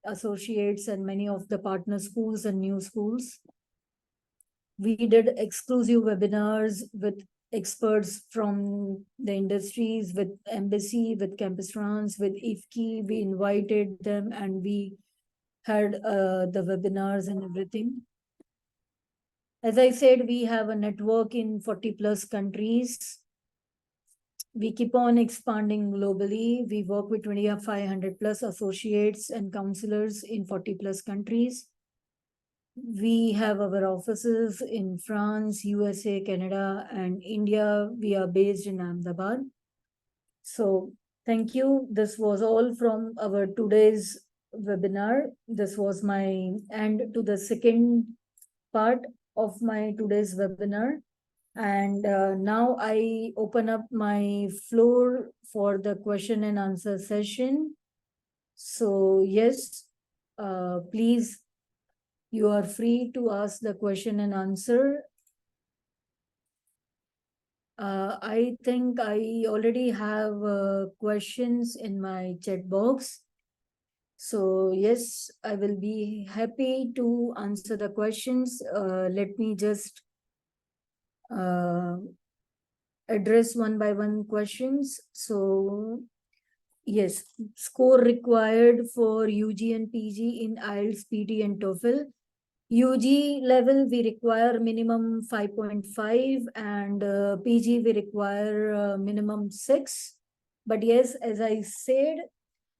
associates and many of the partner schools and new schools. We did exclusive webinars with experts from the industries, with embassy, with campus France, with IFKI. We invited them and we had the webinars and everything. As I said, we have a network in 40 plus countries. We keep on expanding globally. We work with 2,500 plus associates and counselors in 40 plus countries. We have our offices in France, USA, Canada, and India. We are based in Ahmedabad. So thank you. This was all from our today's webinar. This was my end to the second part of my today's webinar. And now I open up my floor for the question and answer session. So yes, please, you are free to ask the question and answer. I think I already have questions in my chat box. So yes, I will be happy to answer the questions. Let me just address one by one questions. So yes, score required for UG and PG in IELTS, PT and TOEFL. UG level, we require minimum 5.5 and PG, we require minimum 6. But yes, as I said,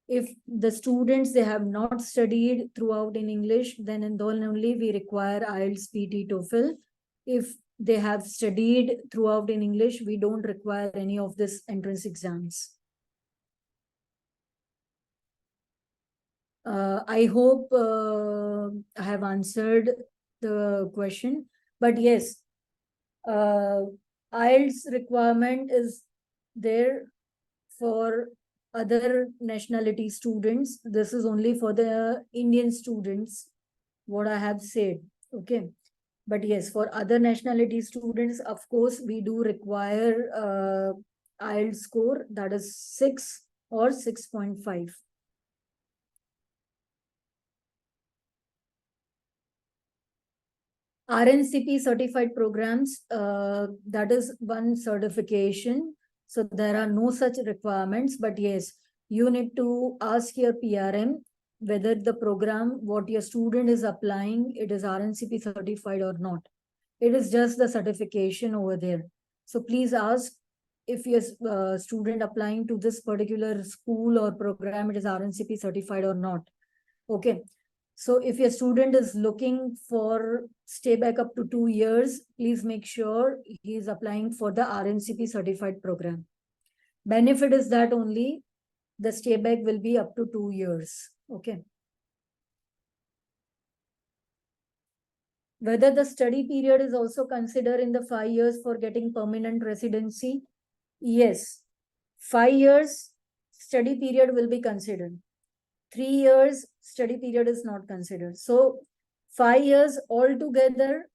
if the students, they have not studied throughout in English, then in then only we require IELTS, PT, TOEFL. If they have studied throughout in English, we don't require any of this entrance exams. I hope I have answered the question. But yes, IELTS requirement is there for other nationality students. This is only for the Indian students, what I have said. Okay. But yes, for other nationality students, of course, we do require IELTS score that is 6 or 6.5. RNCP certified programs, that is one certification. So there are no such requirements, but yes, you need to ask your PRM whether the program, what your student is applying, it is RNCP certified or not. It is just the certification over there. So please ask if your student applying to this particular school or program, it is RNCP certified or not. Okay. So if your student is looking for stay back up to 2 years, please make sure he is applying for the RNCP certified program. Benefit is that only the stay back will be up to 2 years. Okay. Whether the study period is also considered in the 5 years for getting permanent residency. Yes, 5 years study period will be considered. 3 years study period is not considered. So 5 years altogether,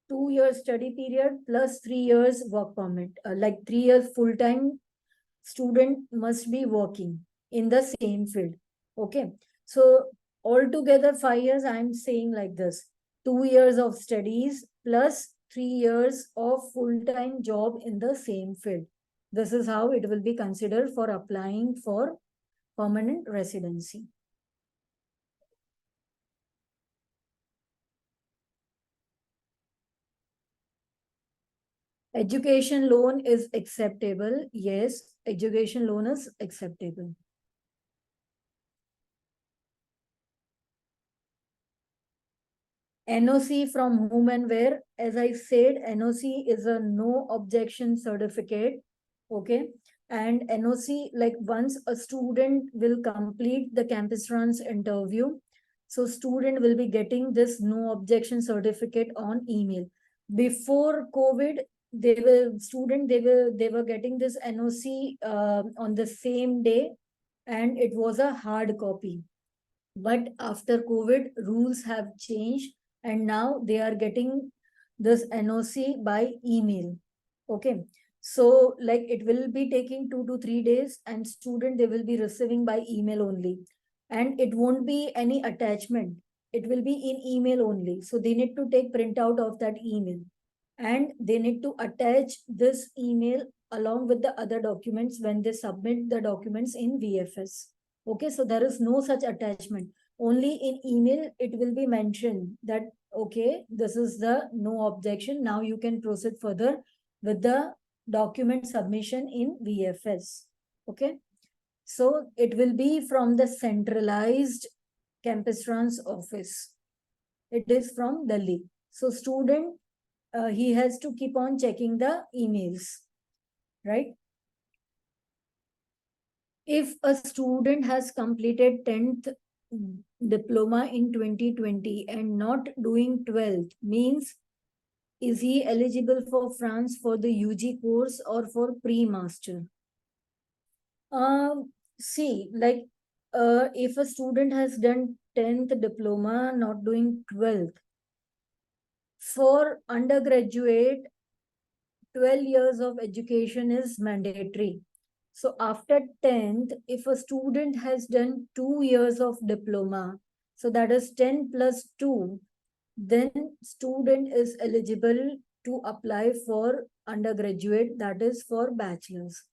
2 years study period plus 3 years work permit. Like 3 years full time student must be working in the same field. Okay. So altogether 5 years, I'm saying like this: 2 years of studies plus 3 years of full-time job in the same field. This is how it will be considered for applying for permanent residency. Education loan is acceptable. Yes, education loan is acceptable. NOC from whom and where? As I said, NOC is a no objection certificate. Okay. And NOC, like once a student will complete the campus runs interview, so student will be getting this no objection certificate on email. Before COVID, they were getting this NOC on the same day, and it was a hard copy. But after COVID, rules have changed, and now they are getting this NOC by email. Okay. So like it will be taking 2 to 3 days, and student, they will be receiving by email only. And it won't be any attachment. It will be in email only. So they need to take printout of that email, and they need to attach this email along with the other documents when they submit the documents in VFS. Okay, so there is no such attachment. Only in email it will be mentioned that, okay, this is the no objection. Now you can proceed further with the document submission in VFS. Okay. So it will be from the centralized campus trans office. It is from Delhi. So student, he has to keep on checking the emails, right? If a student has completed 10th diploma in 2020 and not doing 12th, means is he eligible for France for the UG course or for pre-master? See, like if a student has done 10th diploma, not doing 12th, for undergraduate, 12 years of education is mandatory. So after 10th, if a student has done 2 years of diploma, so that is 10 plus 2, then student is eligible to apply for undergraduate, that is for bachelor's.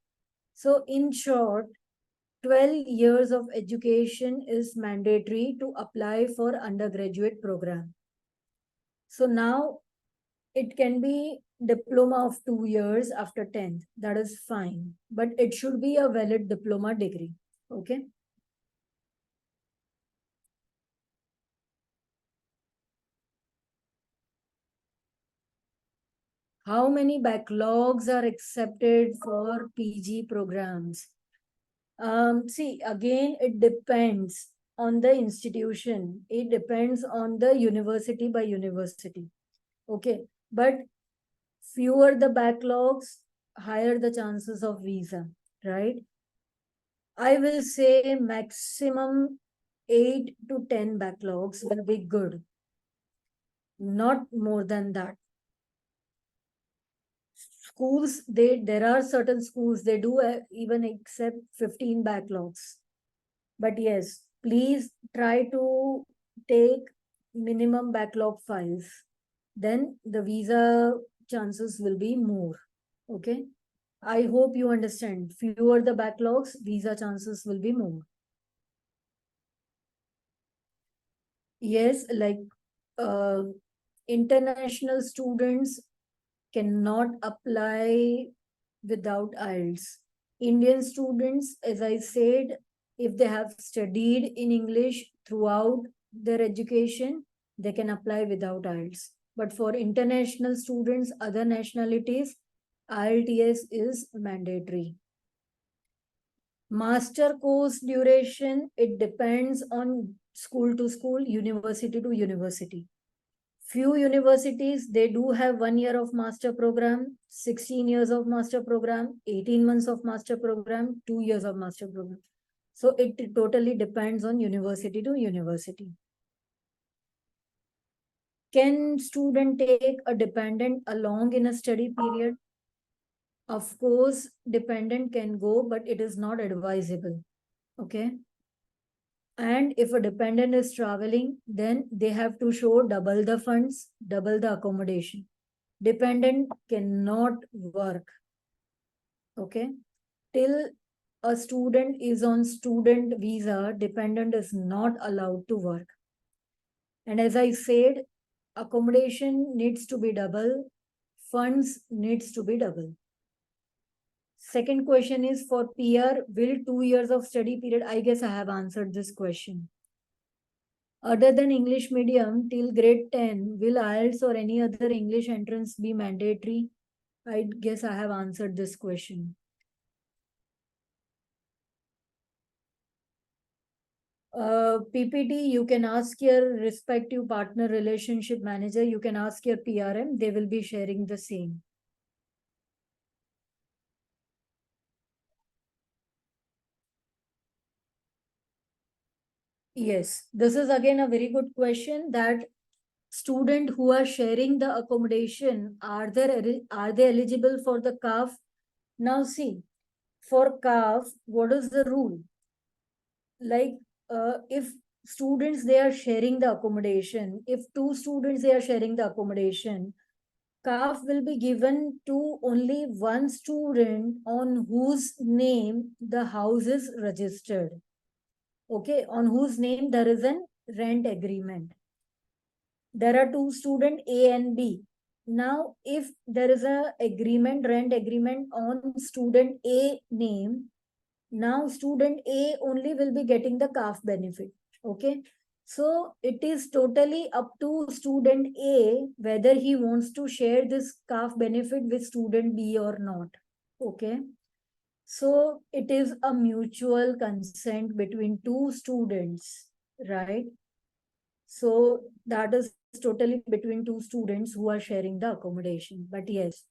So in short, 12 years of education is mandatory to apply for undergraduate program. So now it can be diploma of 2 years after 10th. That is fine. But it should be a valid diploma degree. Okay. How many backlogs are accepted for PG programs? See, again, it depends on the institution. It depends on the university by university. Okay. But fewer the backlogs, higher the chances of visa, right? I will say maximum 8 to 10 backlogs will be good, not more than that. Schools, there are certain schools, they do even accept 15 backlogs. But yes, please try to take minimum backlog files. Then the visa chances will be more. Okay. I hope you understand. Fewer the backlogs, visa chances will be more. Yes, like international students cannot apply without IELTS. Indian students, as I said, if they have studied in English throughout their education, they can apply without IELTS. But for international students, other nationalities, IELTS is mandatory. Master course duration, it depends on school to school, university to university. Few universities, they do have 1 year of master program, 16 years of master program, 18 months of master program, 2 years of master program. So it totally depends on university to university. Can student take a dependent along in a study period? Of course, dependent can go, but it is not advisable. Okay. And if a dependent is traveling, then they have to show double the funds, double the accommodation. Dependent cannot work. Okay. Till a student is on student visa, dependent is not allowed to work. And as I said, accommodation needs to be double, funds needs to be double. Second question is for PR, will 2 years of study period? I guess I have answered this question. Other than English medium, till grade 10, will IELTS or any other English entrance be mandatory? I guess I have answered this question. PPT, you can ask your respective partner relationship manager. You can ask your PRM. They will be sharing the same. Yes, this is again a very good question that student who are sharing the accommodation, are they eligible for the CAF? Now see, for CAF, what is the rule? Like if students, they are sharing the accommodation, if two students, they are sharing the accommodation, CAF will be given to only one student on whose name the house is registered. Okay, on whose name there is an rent agreement. There are two students, A and B. Now, if there is a agreement, rent agreement on student A name, now student A only will be getting the CAF benefit. Okay. So it is totally up to student A whether he wants to share this CAF benefit with student B or not. Okay. So it is a mutual consent between two students, right? So that is totally between two students who are sharing the accommodation. But yes,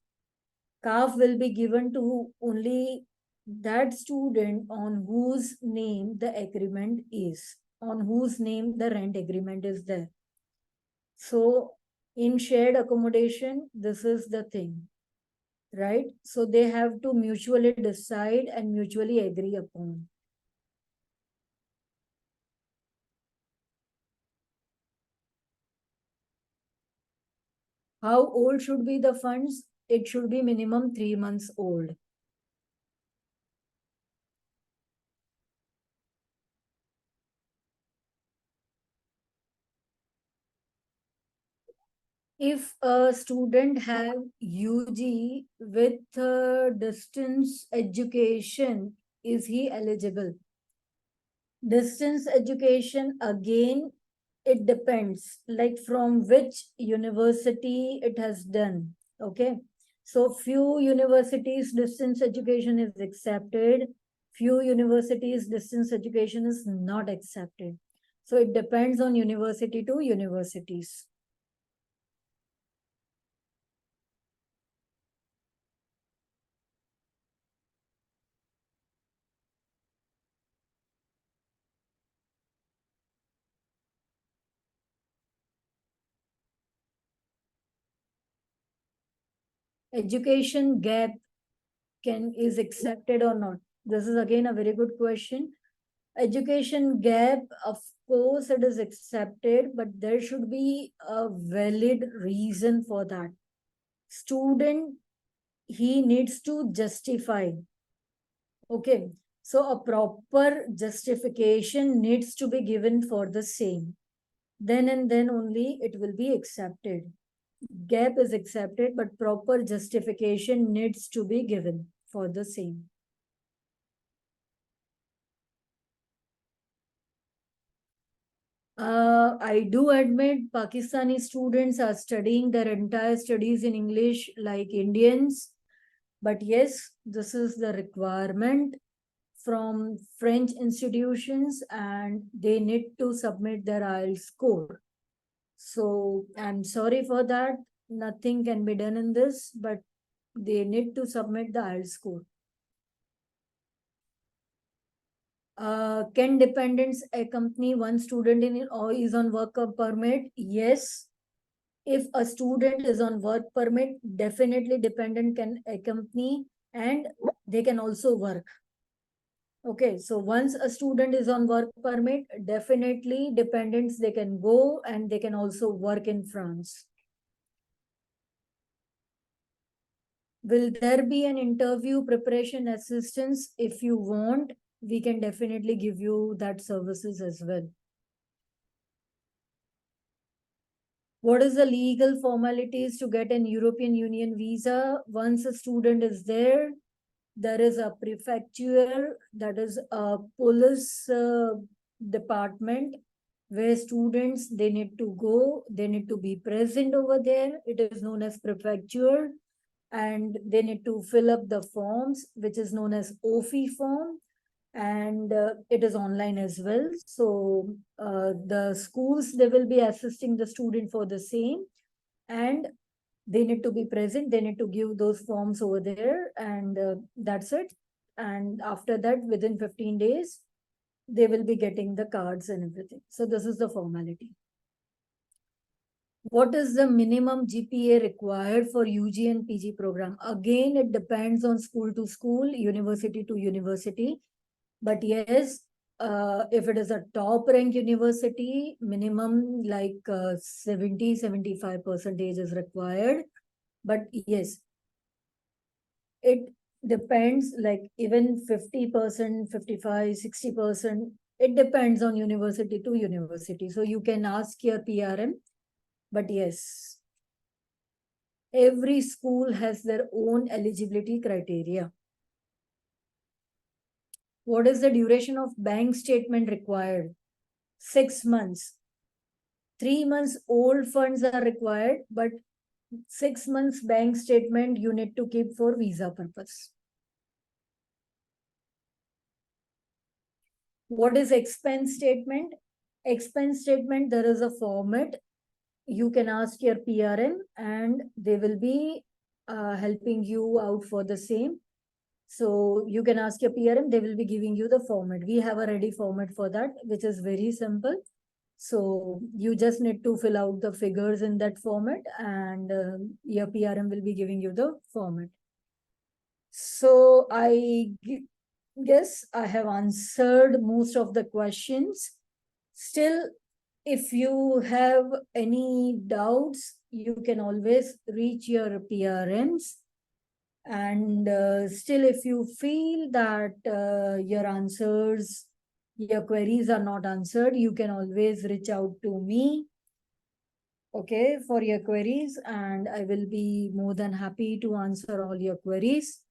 CAF will be given to only that student on whose name the agreement is, on whose name the rent agreement is there. So in shared accommodation, this is the thing, right? So they have to mutually decide and mutually agree upon. How old should be the funds? It should be minimum 3 months old. If a student have UG with distance education, is he eligible? Distance education, again, it depends, like from which university it has done. Okay. So few universities distance education is accepted. Few universities distance education is not accepted. So it depends on university to universities. Education gap is accepted or not? This is again a very good question. Education gap, of course, it is accepted, but there should be a valid reason for that. Student, he needs to justify. Okay. So a proper justification needs to be given for the same. Then and then only it will be accepted. Gap is accepted, but proper justification needs to be given for the same. I do admit Pakistani students are studying their entire studies in English like Indians. But yes, this is the requirement from French institutions and they need to submit their IELTS score. So I'm sorry for that. Nothing can be done in this, but they need to submit the IELTS score. Can dependents accompany one student in or is on work permit? Yes. If a student is on work permit, definitely dependent can accompany and they can also work. Okay, so once a student is on work permit, definitely dependents, they can go and they can also work in France. Will there be an interview preparation assistance? If you want, we can definitely give you that services as well. What is the legal formalities to get an European Union visa? Once a student is there is a prefecture, that is a police department where students, they need to go, they need to be present over there. It is known as prefecture, and they need to fill up the forms, which is known as OFI form, and it is online as well. So the schools, they will be assisting the student for the same, and they need to be present, they need to give those forms over there, and that's it. And after that, within 15 days, they will be getting the cards and everything. So this is the formality. What is the minimum GPA required for UG and PG program? Again, it depends on school to school, university to university. But yes, if it is a top rank university, minimum like 70-75% is required. But yes, it depends, like even 50%, 55, 60%, It depends on university to university. So you can ask your PRM, but yes, every school has their own eligibility criteria. What is the duration of bank statement required? 6 months. 3 months old funds are required, but 6 months bank statement you need to keep for visa purpose. What is expense statement? Expense statement, there is a format. You can ask your PRM and they will be helping you out for the same. So you can ask your PRM, they will be giving you the format. We have a ready format for that, which is very simple. So you just need to fill out the figures in that format and your PRM will be giving you the format. So I guess I have answered most of the questions. Still, if you have any doubts, you can always reach your PRMs. And still, if you feel that your answers, your queries are not answered, you can always reach out to me, okay, for your queries, and I will be more than happy to answer all your queries.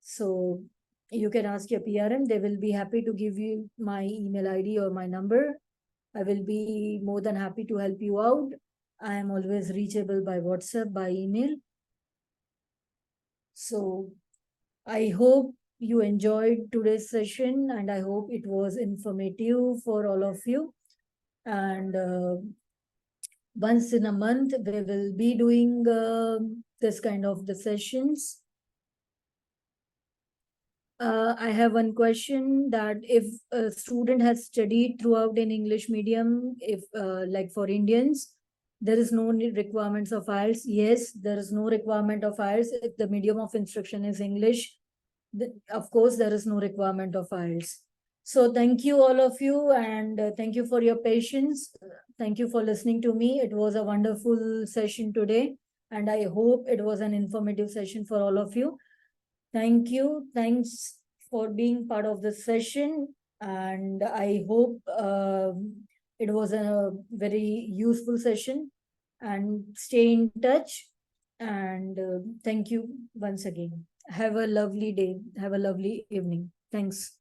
So you can ask your PRM. They will be happy to give you my email ID or my number. I will be more than happy to help you out. I am always reachable by WhatsApp, by email. So I hope you enjoyed today's session and I hope it was informative for all of you. And once in a month, we will be doing this kind of the sessions. I have one question that if a student has studied throughout an English medium, if like for Indians, there is no requirements of IELTS. Yes, there is no requirement of IELTS. If the medium of instruction is English, of course, there is no requirement of IELTS. So thank you all of you and thank you for your patience. Thank you for listening to me. It was a wonderful session today and I hope it was an informative session for all of you. Thank you. Thanks for being part of this session. And I hope it was a very useful session. And stay in touch. And thank you once again. Have a lovely day. Have a lovely evening. Thanks.